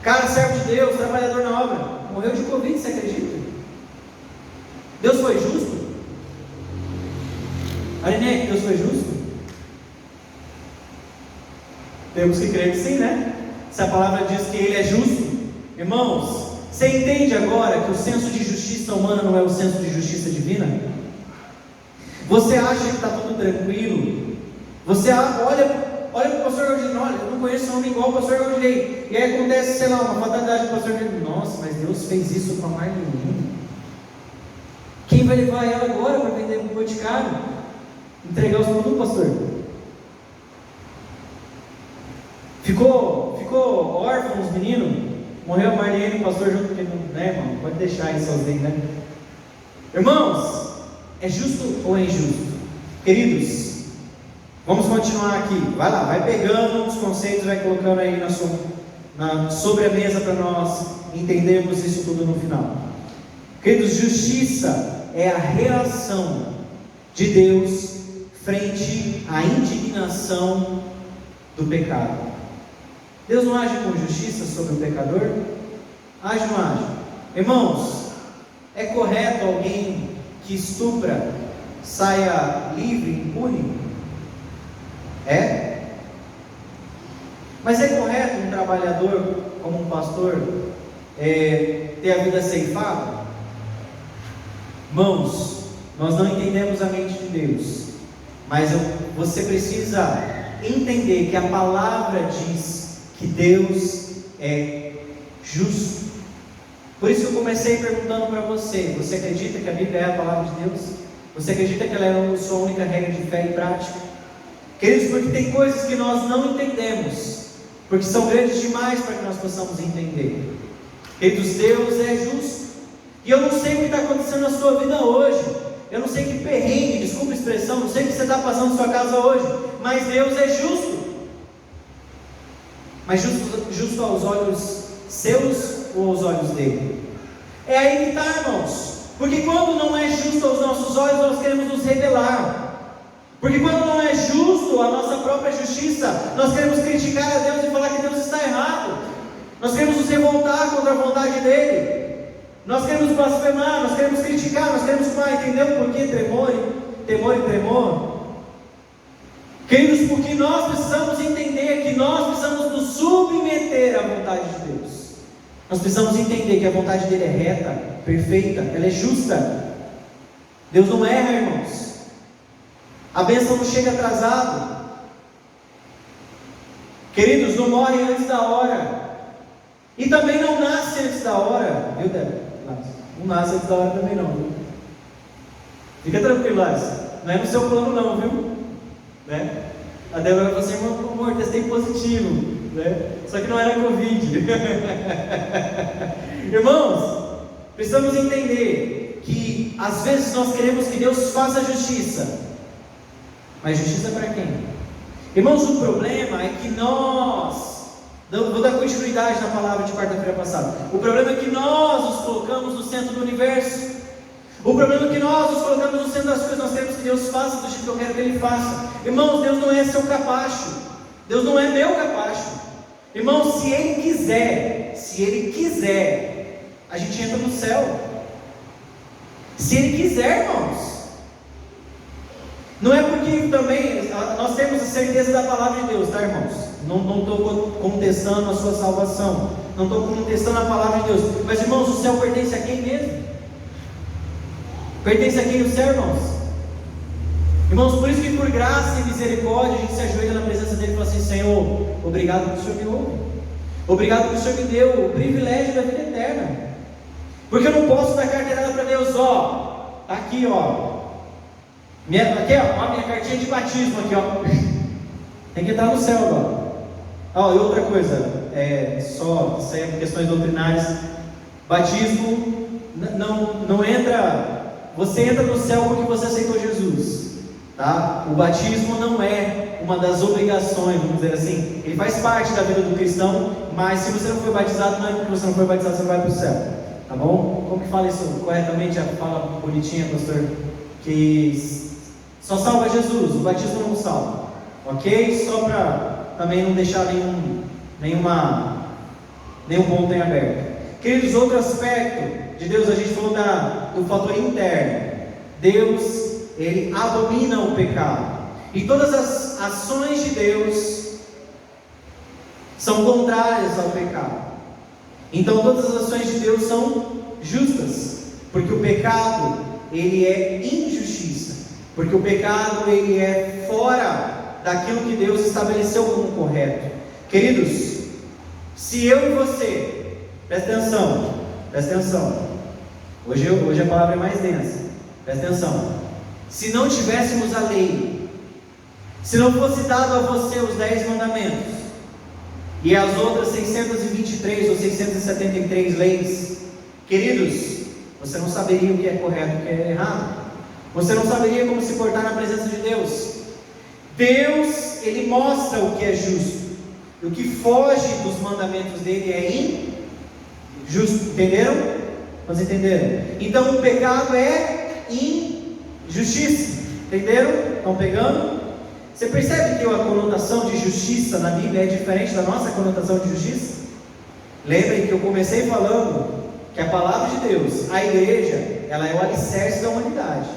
A: cara, servo de Deus, trabalhador na obra, morreu de Covid, você acredita? Deus foi justo? Arinete, Deus foi justo? Temos que crer que sim, né? Se a palavra diz que Ele é justo. Irmãos, você entende agora que o senso de justiça humana não é o senso de justiça divina? Você acha que está tudo tranquilo? Você olha para o pastor Rodinei, olha, eu não conheço um homem igual o pastor Rodinei. E aí acontece, sei lá, uma fatalidade do pastor Rodinei. Nossa, mas Deus fez isso com a Marlene. Quem vai levar ela agora para vender um boticário? Entregar os produtos, pastor? Ficou órfão os meninos? Morreu a Marlene e o pastor junto, né, irmão? Pode deixar isso sozinho, né? Irmãos, é justo ou é injusto? Queridos, vamos continuar aqui. Vai lá, vai pegando os conceitos, vai colocando aí sobre a mesa para nós entendermos isso tudo no final. Queridos, justiça é a reação de Deus frente à indignação do pecado. Deus não age com justiça sobre o pecador? Age ou não age? Irmãos, é correto alguém que estupra saia livre, impune? É? Mas é correto um trabalhador, como um pastor, ter a vida ceifada? Irmãos, nós não entendemos a mente de Deus, mas você precisa entender que a palavra diz que Deus é justo. Por isso que eu comecei perguntando para você: você acredita que a Bíblia é a palavra de Deus? Você acredita que ela é a sua única regra de fé e prática? Queridos, porque tem coisas que nós não entendemos, porque são grandes demais para que nós possamos entender. Queridos, Deus é justo. E eu não sei o que está acontecendo na sua vida hoje. Eu não sei que perrengue, desculpa a expressão, não sei o que você está passando na sua casa hoje, mas Deus é justo. Mas justo aos olhos seus ou aos olhos dele? É aí que está, irmãos. Porque quando não é justo aos nossos olhos, nós queremos nos rebelar. Porque quando não é justo a nossa própria justiça, nós queremos criticar a Deus e falar que Deus está errado. Nós queremos nos revoltar contra a vontade dele. Nós queremos blasfemar, nós queremos criticar, nós queremos falar, entendeu por que temor e tremor? Queridos, porque nós precisamos entender que nós precisamos nos submeter à vontade de Deus. Nós precisamos entender que a vontade dele é reta, perfeita, ela é justa. Deus não erra, irmãos. A bênção não chega atrasado. Queridos, não morre antes da hora. E também não nasce antes da hora. Viu, Débora? Não nasce antes da hora também não, viu? Fica tranquilo, Lázaro. Não é no seu plano não, viu? Né? A Débora vai falar assim: amor, testei positivo. né? Só que não era Covid. Irmãos, precisamos entender que às vezes nós queremos que Deus faça justiça, mas justiça para quem? Irmãos, o problema é que vou dar continuidade na palavra de quarta-feira passada. O problema é que nós nos colocamos no centro do universo. O problema é que nós nos colocamos no centro das coisas. Nós queremos que Deus faça do jeito que eu quero que Ele faça. Irmãos, Deus não é seu capacho. Deus não é meu capacho. Irmãos, se Ele quiser, a gente entra no céu. Se Ele quiser, irmãos. Não é porque também nós temos a certeza da palavra de Deus, tá, irmãos? Não estou contestando a sua salvação, não estou contestando a palavra de Deus, mas irmãos, o céu pertence a quem mesmo? Pertence a quem o céu, irmãos? Irmãos, por isso que por graça e misericórdia a gente se ajoelha na presença dele e fala assim: Senhor, obrigado porque o Senhor me ouve, obrigado porque o Senhor me deu o privilégio da vida eterna, porque eu não posso dar carteirada para Deus, ó, tá aqui, ó. Aqui, ó, minha cartinha de batismo aqui, ó. Tem que entrar no céu agora. Ó, e outra coisa, só isso aí é questões doutrinárias. Batismo não entra. Você entra no céu porque você aceitou Jesus, tá? O batismo não é uma das obrigações, vamos dizer assim. Ele faz parte da vida do cristão, mas se você não foi batizado, não é porque você não foi batizado, você não vai para o céu, tá bom? Como que fala isso corretamente? A fala bonitinha, pastor, que só salva Jesus, o batismo não salva, ok? Só para também não deixar nenhum ponto em aberto. Queridos, outro aspecto de Deus, a gente falou do fator interno. Deus, Ele abomina o pecado, e todas as ações de Deus são contrárias ao pecado. Então todas as ações de Deus são justas, porque o pecado, ele é injustiça. Porque o pecado, ele é fora daquilo que Deus estabeleceu como correto. Queridos, se eu e você, presta atenção, hoje a palavra é mais densa, presta atenção. Se não tivéssemos a lei, se não fosse dado a você os 10 mandamentos, e as outras 623 ou 673 leis, queridos, você não saberia o que é correto e o que é errado. Você não saberia como se portar na presença de Deus. Deus, Ele mostra o que é justo. O que foge dos mandamentos dele é injusto. Entenderam? Vocês entenderam? Então o pecado é injustiça. Entenderam? Estão pegando? Você percebe que a conotação de justiça na Bíblia é diferente da nossa conotação de justiça? Lembrem que eu comecei falando que a palavra de Deus, a igreja, ela é o alicerce da humanidade.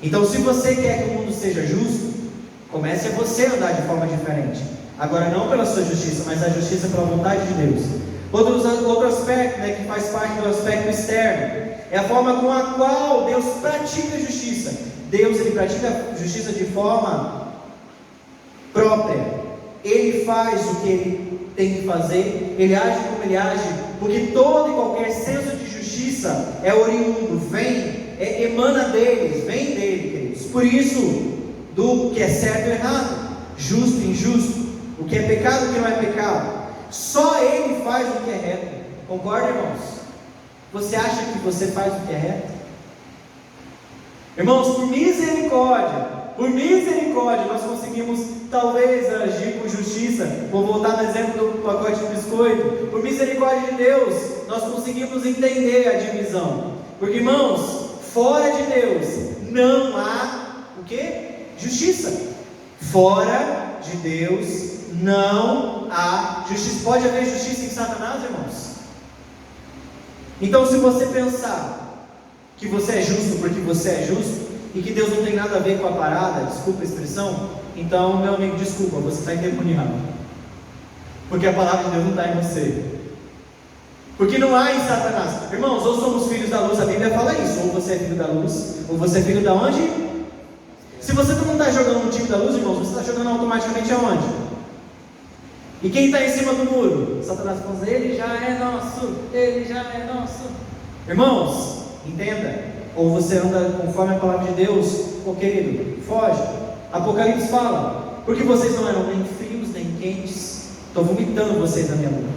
A: Então, se você quer que o mundo seja justo, comece a você andar de forma diferente. Agora, não pela sua justiça, mas a justiça pela vontade de Deus. Outro aspecto, né, que faz parte do aspecto externo, é a forma com a qual Deus pratica a justiça. Deus, Ele pratica a justiça de forma própria. Ele faz o que Ele tem que fazer, Ele age como Ele age, porque todo e qualquer senso de justiça é oriundo, emana deles, vem dele, queridos. Por isso, do que é certo e errado, justo e injusto, o que é pecado e o que não é pecado, só Ele faz o que é reto. Concorda, irmãos? Você acha que você faz o que é reto? Irmãos, por misericórdia, nós conseguimos talvez agir com justiça. Vou voltar no exemplo do pacote de biscoito. Por misericórdia de Deus, nós conseguimos entender a divisão. Porque, irmãos, fora de Deus não há o que? Justiça. Fora de Deus não há justiça. Pode haver justiça em Satanás, irmãos? Então, se você pensar que você é justo porque você é justo, e que Deus não tem nada a ver com a parada, desculpa a expressão, então, meu amigo, desculpa, você está endemoniado, porque a palavra de Deus não está em você, porque não há em Satanás. Irmãos, ou somos filhos da luz, a Bíblia fala isso, ou você é filho da luz, ou você é filho da onde? Se você não está jogando no time da luz, irmãos, você está jogando automaticamente aonde? E quem está em cima do muro? Satanás fala, ele já é nosso. Irmãos, entenda, ou você anda conforme a palavra de Deus, ou querido, foge. Apocalipse fala, porque vocês não eram nem frios nem quentes, Estou vomitando vocês na minha boca.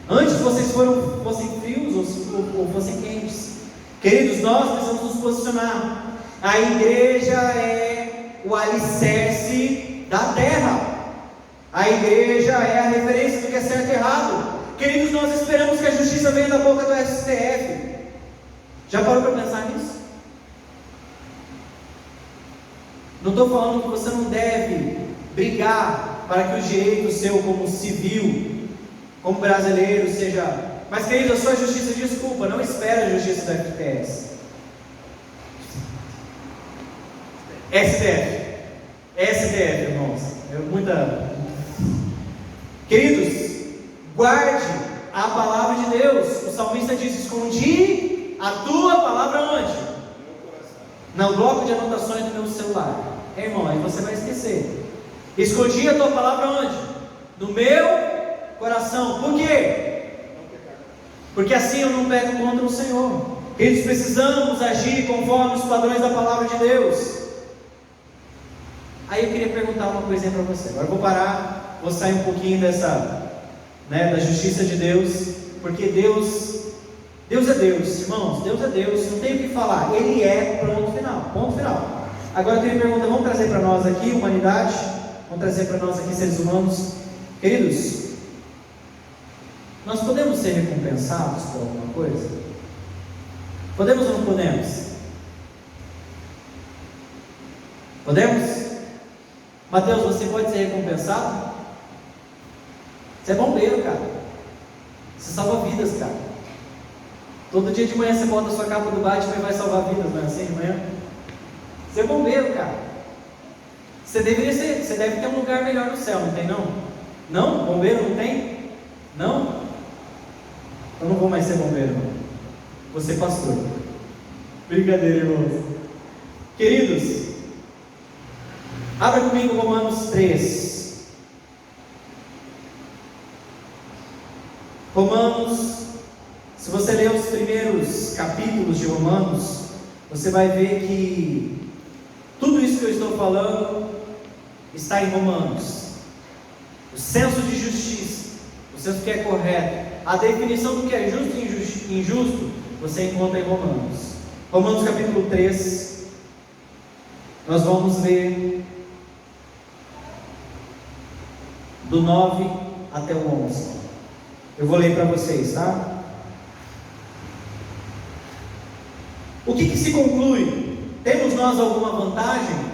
A: Antes vocês fossem frios ou fossem quentes. Queridos, nós precisamos nos posicionar. A igreja é o alicerce da terra. A igreja é a referência do que é certo e errado. Queridos, nós esperamos que a justiça venha da boca do STF. Já parou para pensar nisso? Não estou falando que você não deve brigar para que o direito seu como civil, como brasileiro, seja... Mas, querido, a sua justiça, desculpa, não espera a justiça da FTS. STF, irmãos. Queridos, guarde a palavra de Deus. O salmista diz: escondi a tua palavra onde? No bloco de anotações do meu celular. Irmão, aí você vai esquecer. Escondi a tua palavra onde? No meu coração. Por quê? Porque assim eu não peco contra o Senhor. Queridos, precisamos agir conforme os padrões da palavra de Deus. Aí eu queria perguntar uma coisinha para você. Agora eu vou parar, vou sair um pouquinho dessa, da justiça de Deus, porque Deus é Deus, irmãos. Deus é Deus, não tem o que falar. Ele é, ponto final. Agora eu queria perguntar, vamos trazer para nós aqui, humanidade, vamos trazer para nós aqui, seres humanos. Queridos, nós podemos ser recompensados por alguma coisa? Podemos ou não podemos? Podemos? Mateus, você pode ser recompensado? Você é bombeiro, cara. Você salva vidas, cara. Todo dia de manhã você bota a sua capa do Batman e vai salvar vidas, não é assim de manhã? Você é bombeiro, cara. Você deve ter um lugar melhor no céu, não tem não? Não? Bombeiro não tem? Não? Eu não vou mais ser bombeiro, não. Vou ser pastor. Brincadeira, irmãos. Queridos, abra comigo Romanos 3. Romanos, se você ler os primeiros capítulos de Romanos, você vai ver que tudo isso que eu estou falando está em Romanos. O senso de justiça, o senso que é correto, a definição do que é justo e injusto, você encontra em Romanos. Romanos capítulo 3, nós vamos ler do 9 até o 11. Eu vou ler para vocês, tá? O que se conclui? Temos nós alguma vantagem?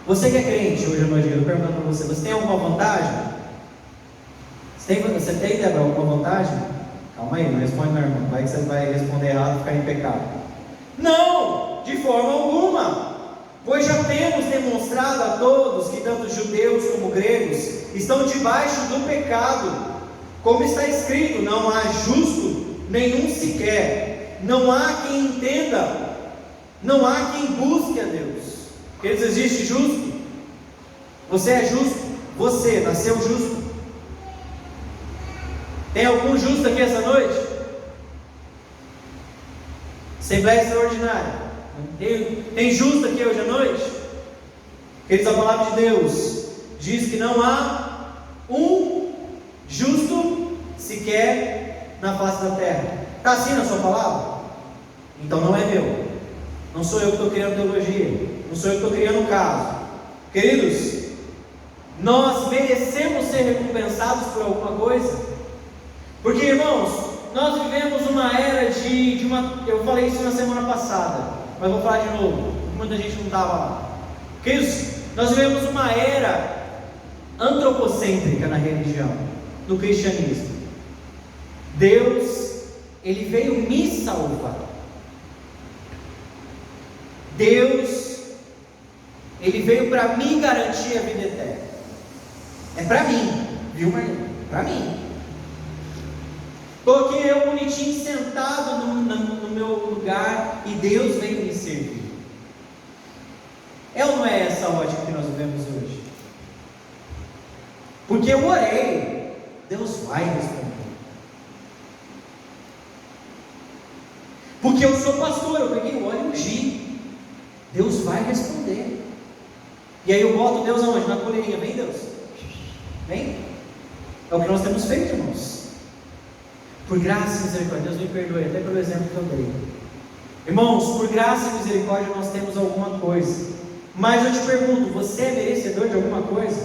A: Você que é crente hoje à noite, eu pergunto para você, você tem alguma vantagem? Você tem, Débora, alguma vantagem? Calma aí, não responde não, irmão. Vai que você vai responder errado e ficar em pecado. Não, de forma alguma. Pois já temos demonstrado a todos que tanto judeus como gregos estão debaixo do pecado. Como está escrito, não há justo nenhum sequer. Não há quem entenda. Não há quem busque a Deus. Queridos, existe justo? Você é justo? Você nasceu justo? Tem algum justo aqui essa noite? Assembleia extraordinária. Tem justo aqui hoje à noite? Queridos, a palavra de Deus diz que não há um justo sequer na face da terra. Está assim na sua palavra? Então não é meu. Não sou eu que estou criando teologia. Não sou eu que estou criando caso. Queridos, nós merecemos ser recompensados por alguma coisa? Porque, irmãos, nós vivemos uma era eu falei isso na semana passada, mas vou falar de novo, muita gente não estava lá. Queridos, nós vivemos uma era antropocêntrica na religião, no cristianismo. Deus, Ele veio me salvar. Deus, Ele veio para me garantir a vida eterna. É para mim, viu, Marlene? Para mim. Estou aqui eu bonitinho sentado no meu lugar e Deus veio me servir. É ou não é essa ótica que nós vivemos hoje? Porque eu orei, Deus vai responder. Porque eu sou pastor, eu peguei o óleo e ungi, Deus vai responder. E aí eu boto Deus aonde? Na coleirinha, vem Deus, vem. É o que nós temos feito, irmãos. Por graça e misericórdia, Deus me perdoe, até pelo exemplo que eu dei. Irmãos, por graça e misericórdia nós temos alguma coisa. Mas eu te pergunto, você é merecedor de alguma coisa?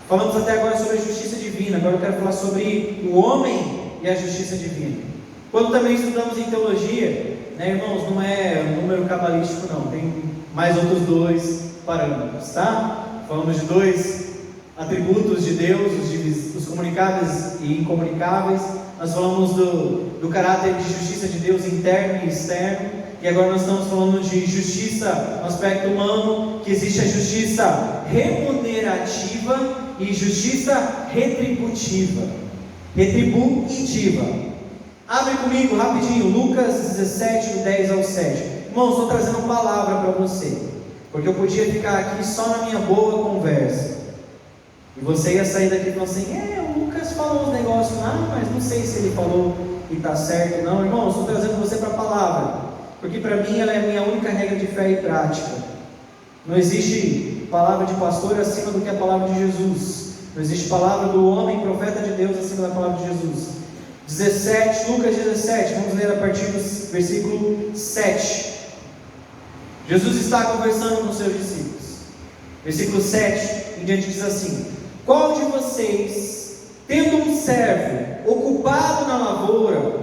A: Falamos até agora sobre a justiça divina, agora eu quero falar sobre o homem e a justiça divina. Quando também estudamos em teologia, né, irmãos, não é um número cabalístico não, tem mais outros 2 parâmetros, tá? Falamos de 2 atributos de Deus, os comunicáveis e incomunicáveis. Nós falamos do caráter de justiça de Deus interno e externo, e agora nós estamos falando de justiça no aspecto humano, que existe a justiça remunerativa e justiça retributiva. Abre comigo rapidinho, Lucas 17, do 10 ao 7. Irmãos, estou trazendo uma palavra para você, porque eu podia ficar aqui só na minha boa conversa, e você ia sair daqui falando assim: o Lucas falou uns negócios lá, mas não sei se ele falou e está certo. Não, irmãos, estou trazendo você para a palavra, porque para mim ela é a minha única regra de fé e prática. Não existe palavra de pastor acima do que a palavra de Jesus. Não existe palavra do homem, profeta de Deus, acima da palavra de Jesus. 17, Lucas 17, vamos ler a partir do versículo 7. Jesus está conversando com seus discípulos. Versículo 7 em diante diz assim: qual de vocês, tendo um servo ocupado na lavoura,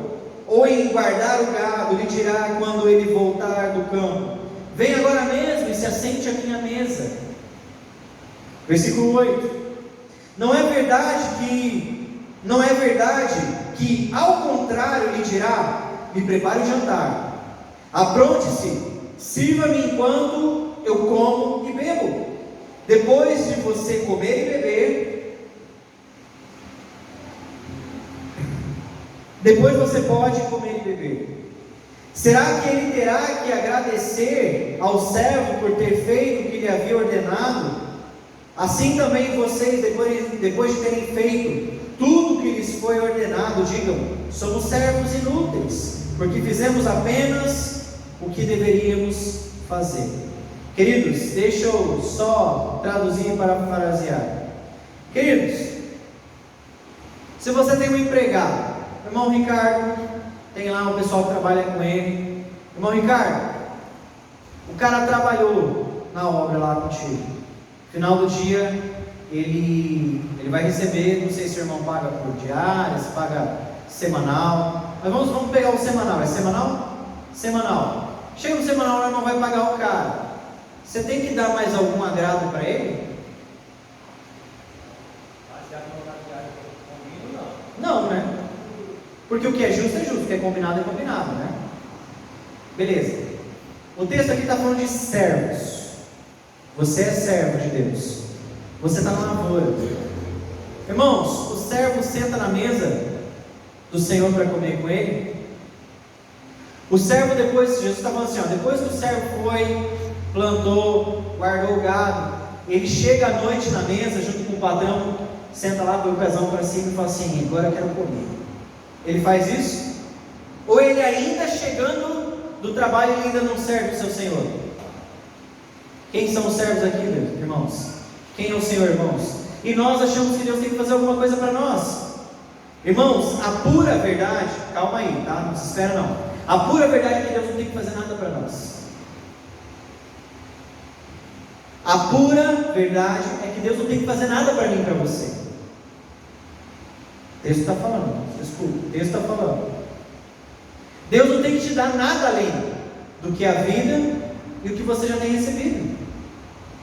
A: ou em guardar o gado, lhe dirá quando ele voltar do campo: vem agora mesmo e se assente à minha mesa? Versículo 8: não é verdade que ao contrário lhe dirá: me prepare o jantar, apronte-se, sirva-me enquanto eu como e bebo. Depois de você comer e beber, depois você pode comer e beber. Será que ele terá que agradecer ao servo por ter feito o que lhe havia ordenado? Assim também vocês, depois de terem feito tudo o que lhes foi ordenado, digam: somos servos inúteis, porque fizemos apenas o que deveríamos fazer. Queridos, deixa eu só traduzir para parafrasear. Queridos, se você tem um empregado, irmão Ricardo, tem lá um pessoal que trabalha com ele. Irmão Ricardo, o cara trabalhou na obra lá contigo. Final do dia, ele vai receber, não sei se o irmão paga por diária, se paga semanal. Mas vamos pegar o semanal. É semanal? Semanal. Chega no semanal, o irmão vai pagar o cara. Você tem que dar mais algum agrado para ele? Não, né? Porque o que é justo, o que é combinado, né? Beleza. O texto aqui está falando de servos. Você é servo de Deus. Você está na lavoura. Irmãos, o servo senta na mesa do Senhor para comer com ele. O servo depois, Jesus está falando assim, depois que o servo foi, plantou, guardou o gado, ele chega à noite na mesa junto com o patrão, senta lá, põe o pezão para cima e fala assim: agora eu quero comer. Ele faz isso? Ou ele ainda chegando do trabalho, ele ainda não serve o seu Senhor? Quem são os servos aqui, irmãos? Quem é o Senhor, irmãos? E nós achamos que Deus tem que fazer alguma coisa para nós. Irmãos, a pura verdade, calma aí, tá? Não se espera não. A pura verdade é que Deus não tem que fazer nada para nós. A pura verdade é que Deus não tem que fazer nada para mim e para você. O texto está falando, escuta, o texto está falando. Deus não tem que te dar nada além do que a vida e o que você já tem recebido.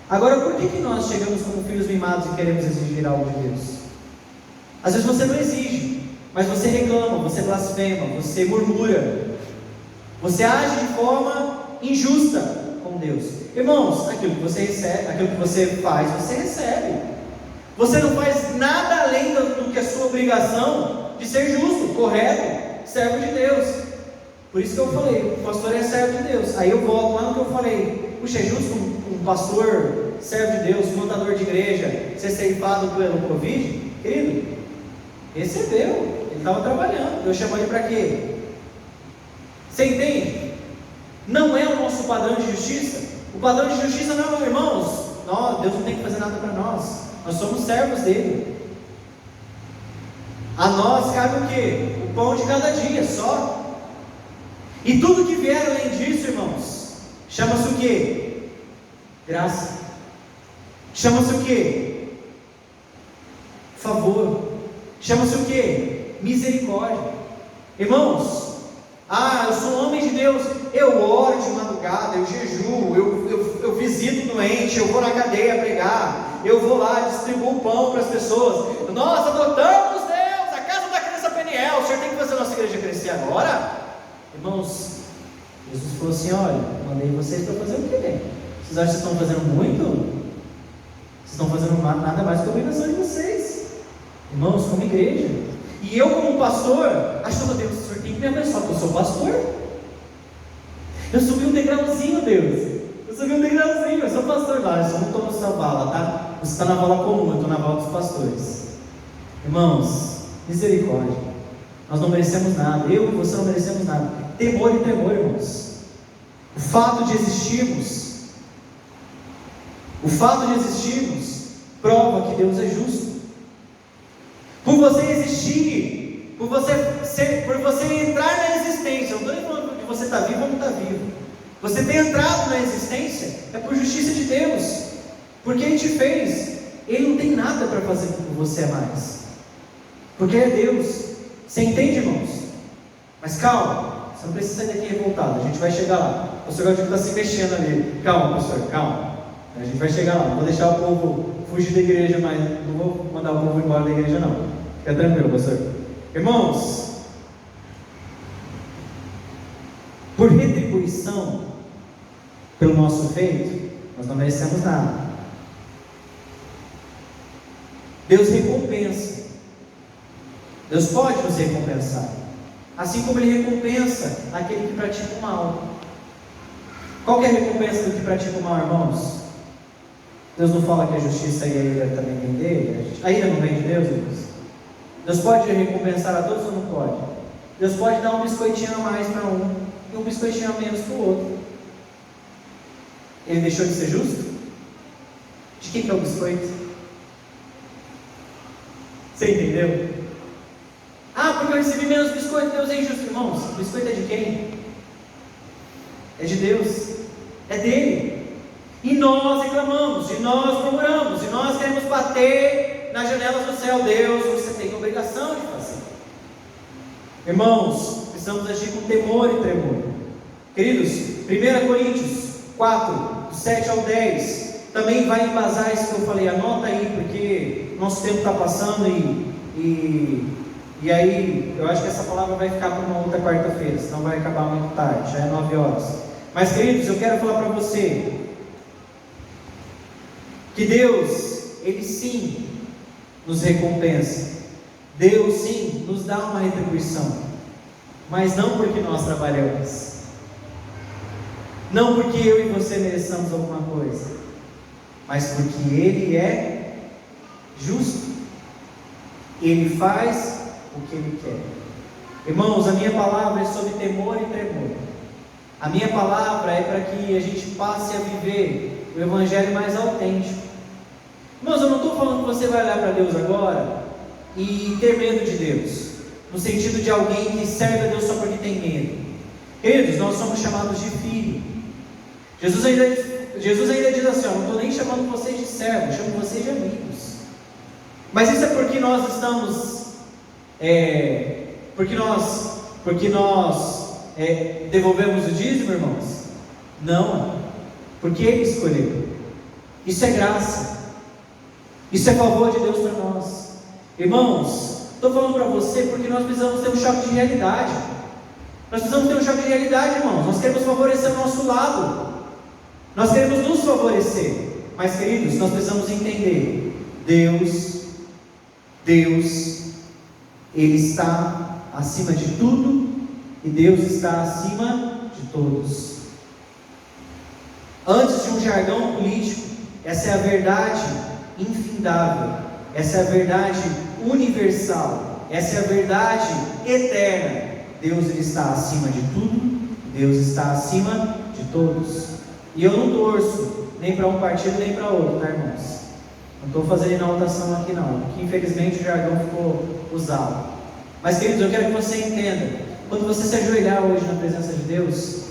A: Agora, por que nós chegamos como filhos mimados e queremos exigir algo de Deus? Às vezes você não exige, mas você reclama, você blasfema, você murmura, você age de forma injusta com Deus. Irmãos, aquilo que você recebe, aquilo que você faz, você recebe. Você não faz nada além do que a sua obrigação de ser justo, correto, servo de Deus. Por isso que eu falei, o pastor é servo de Deus. Aí eu volto lá no que eu falei: puxa, é justo um pastor, servo de Deus, contador de igreja, ser ceifado pelo Covid? Querido, recebeu, ele estava trabalhando, Deus chamou ele para quê? Você entende? Não é o nosso padrão de justiça. O padrão de justiça não é, irmãos, Deus não tem que fazer nada para nós. Nós somos servos dele. A nós cabe o quê? O pão de cada dia, só. E tudo que vier além disso, irmãos, chama-se o quê? Graça. Chama-se o quê? Favor. Chama-se o quê? Misericórdia. Irmãos, eu sou um homem de Deus, eu oro de madrugada, eu jejuo, eu visito doente, eu vou na cadeia pregar, eu vou lá, distribuo pão para as pessoas. Nós adotamos Deus, a casa da criança Peniel. O Senhor tem que fazer a nossa igreja crescer agora? Irmãos, Jesus falou assim: olha, mandei vocês para fazer o quê? Vocês acham que estão fazendo muito? Vocês estão fazendo nada mais que a obrigação de vocês. Irmãos, como igreja. E eu, como pastor, acho que, Deus, o Senhor tem que me abençoar, porque eu sou pastor. Eu subi um degrauzinho, Deus. Eu subi um degrauzinho, eu sou pastor lá. Eu só não estou na sua vala, tá? Você está na vala comum, eu estou na vala dos pastores. Irmãos, misericórdia. Nós não merecemos nada. Eu e você não merecemos nada. Temor e tremor, irmãos. O fato de existirmos prova que Deus é justo. Por você existir, por você entrar na existência, não estou falando de você estar vivo ou não estar vivo. Você ter entrado na existência é por justiça de Deus, porque Ele te fez. Ele não tem nada para fazer por você a mais, porque é Deus. Você entende, irmãos? Mas calma, você não precisa sair daqui revoltado, a gente vai chegar lá. O pastor Galdino está se mexendo ali. Calma, pastor, calma. A gente vai chegar lá, não vou deixar o povo fugir da igreja, mas não vou mandar o povo embora da igreja não. Fica tranquilo, pastor. Irmãos, por retribuição pelo nosso feito, nós não merecemos nada. Deus recompensa. Deus pode nos recompensar, assim como Ele recompensa aquele que pratica o mal. Qual que é a recompensa do que pratica o mal, irmãos? Deus não fala que a justiça e a ira também vem dele? A ira não vem de Deus, irmãos? Deus pode recompensar a todos ou não pode? Deus pode dar um biscoitinho a mais para um e um biscoitinho a menos para o outro. Ele deixou de ser justo? De quem que é o biscoito? Você entendeu? Porque eu recebi menos biscoito, Deus é injusto. Irmãos, o biscoito é de quem? É de Deus, é dele. E nós reclamamos, e nós murmuramos, e nós queremos bater nas janelas do céu. Deus, você tem obrigação de fazer. Irmãos, precisamos agir com temor e tremor. Queridos, 1 Coríntios 4, do 7 ao 10, também vai embasar isso que eu falei. Anota aí, porque nosso tempo está passando e aí eu acho que essa palavra vai ficar para uma outra quarta-feira, senão vai acabar muito tarde, já é 9 horas. Mas, queridos, eu quero falar para você que Deus, Ele sim nos recompensa. Deus sim nos dá uma retribuição, mas não porque nós trabalhamos, não porque eu e você mereçamos alguma coisa, mas porque Ele é justo. Ele faz o que Ele quer. Irmãos, a minha palavra é sobre temor e tremor. A minha palavra é para que a gente passe a viver o Evangelho mais autêntico. Irmãos, eu não estou falando que você vai olhar para Deus agora e ter medo de Deus, no sentido de alguém que serve a Deus só porque tem medo. Queridos, nós somos chamados de filho. Jesus ainda diz assim: não estou nem chamando vocês de servos, chamo vocês de amigos. Mas isso é porque nós estamos, porque nós devolvemos o dízimo, irmãos? Não, porque Ele escolheu. Isso é graça, isso é favor de Deus para nós. Irmãos, estou falando para você porque nós precisamos ter um choque de realidade. Nós precisamos ter um choque de realidade, irmãos. Nós queremos favorecer o nosso lado, nós queremos nos favorecer, mas, queridos, nós precisamos entender: Deus, Ele está acima de tudo, e Deus está acima de todos. Antes de um jargão político, essa é a verdade infindável, essa é a verdade universal, essa é a verdade eterna. Deus, Ele está acima de tudo, Deus está acima de todos. E eu não torço nem para um partido nem para outro, tá, irmãos? Não estou fazendo enaltação aqui não, porque infelizmente o jargão ficou usado. Mas queridos, eu quero que você entenda, quando você se ajoelhar hoje na presença de Deus,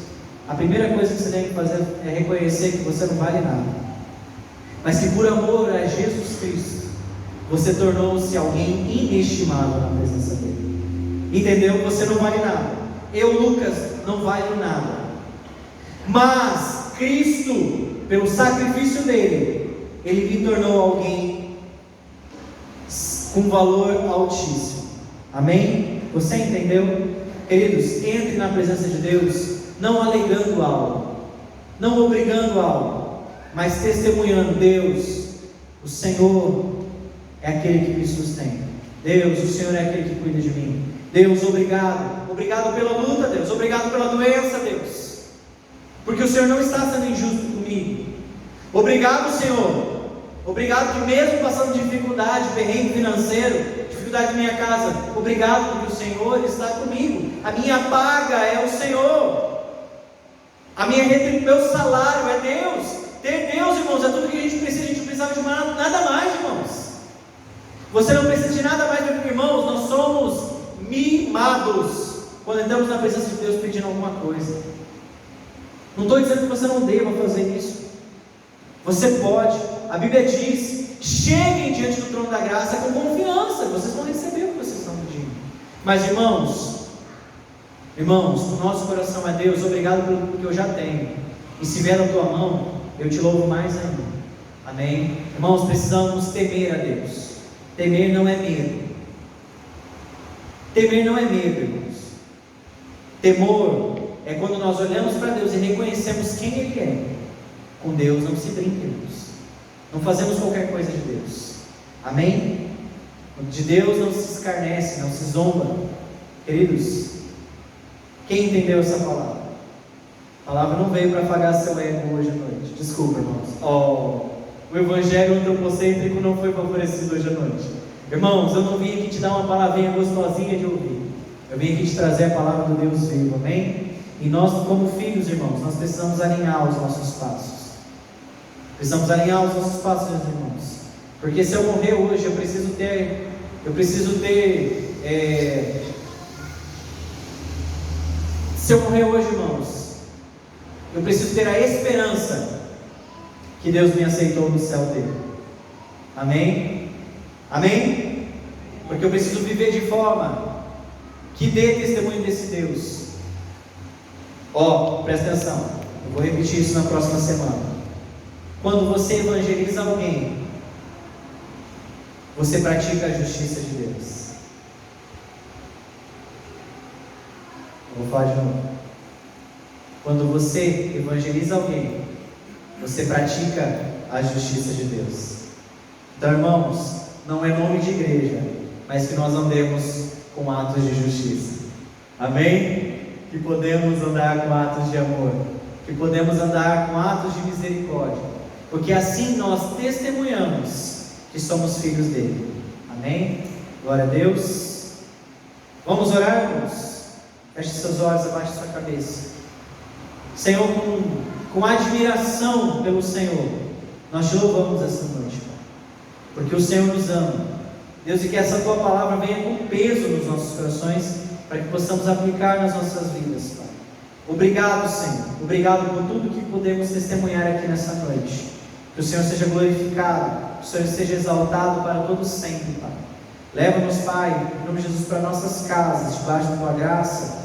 A: a primeira coisa que você tem que fazer é reconhecer que você não vale nada, mas que por amor a Jesus Cristo, você tornou-se alguém inestimável na presença dele. Entendeu? Você não vale nada. Eu, Lucas, não valho nada. Mas Cristo, pelo sacrifício dele, ele me tornou alguém com valor altíssimo. Amém? Você entendeu? Queridos, entre na presença de Deus, não alegando algo, não obrigando algo, mas testemunhando: Deus, o Senhor é aquele que me sustenta. Deus, o Senhor é aquele que cuida de mim. Deus, obrigado. Obrigado pela luta, Deus. Obrigado pela doença, Deus. Porque o Senhor não está sendo injusto comigo. Obrigado, Senhor. Obrigado que mesmo passando dificuldade, perrengue financeiro, dificuldade na minha casa, obrigado porque o Senhor está comigo. A minha paga é o Senhor. Meu salário é Deus. Ter Deus, irmãos, é tudo que a gente precisa. A gente não precisava de nada mais, irmãos. Você não precisa de nada mais, meu irmãos. Nós somos mimados quando entramos na presença de Deus pedindo alguma coisa. Não estou dizendo que você não deva fazer isso. Você pode. A Bíblia diz: cheguem diante do trono da graça com confiança. Vocês vão receber o que vocês estão pedindo. Mas irmãos, o nosso coração é Deus, obrigado pelo que eu já tenho. E se vier na tua mão, eu te louvo mais ainda. Amém? Irmãos, precisamos temer a Deus. Temer não é medo. Temer não é medo, irmãos. Temor é quando nós olhamos para Deus e reconhecemos quem Ele é. Com Deus não se brinca, irmãos. Não fazemos qualquer coisa de Deus. Amém? De Deus não se escarnece, não se zomba. Queridos, quem entendeu essa palavra? A palavra não veio para afagar seu ego hoje à noite. Desculpa, irmãos. O evangelho antropocêntrico não foi favorecido hoje à noite. Irmãos, eu não vim aqui te dar uma palavrinha gostosinha de ouvir. Eu vim aqui te trazer a palavra do Deus vivo, amém? E nós, como filhos, irmãos, nós precisamos alinhar os nossos passos. Precisamos alinhar os nossos passos, meus irmãos. Porque se eu morrer hoje, eu preciso ter se eu morrer hoje, irmãos, eu preciso ter a esperança que Deus me aceitou no céu dele. Amém? Amém? Porque eu preciso viver de forma que dê testemunho desse Deus. Presta atenção, eu vou repetir isso na próxima semana. Quando você evangeliza alguém, você pratica a justiça de Deus. Eu vou falar de novo. Quando você evangeliza alguém, você pratica a justiça de Deus. Então, irmãos, não é nome de igreja, mas que nós andemos com atos de justiça. Amém? Que podemos andar com atos de amor, que podemos andar com atos de misericórdia, porque assim nós testemunhamos que somos filhos dele. Amém? Glória a Deus. Vamos orar, irmãos? Feche seus olhos, abaixe sua cabeça. Senhor, com admiração pelo Senhor, nós te louvamos essa noite, Pai, porque o Senhor nos ama. Deus, e que essa tua palavra venha com peso nos nossos corações, para que possamos aplicar nas nossas vidas, Pai. Obrigado, Senhor. Obrigado por tudo que podemos testemunhar aqui nessa noite. Que o Senhor seja glorificado, que o Senhor seja exaltado para todos sempre, Pai. Leva-nos, Pai, em nome de Jesus, para nossas casas, debaixo da tua graça.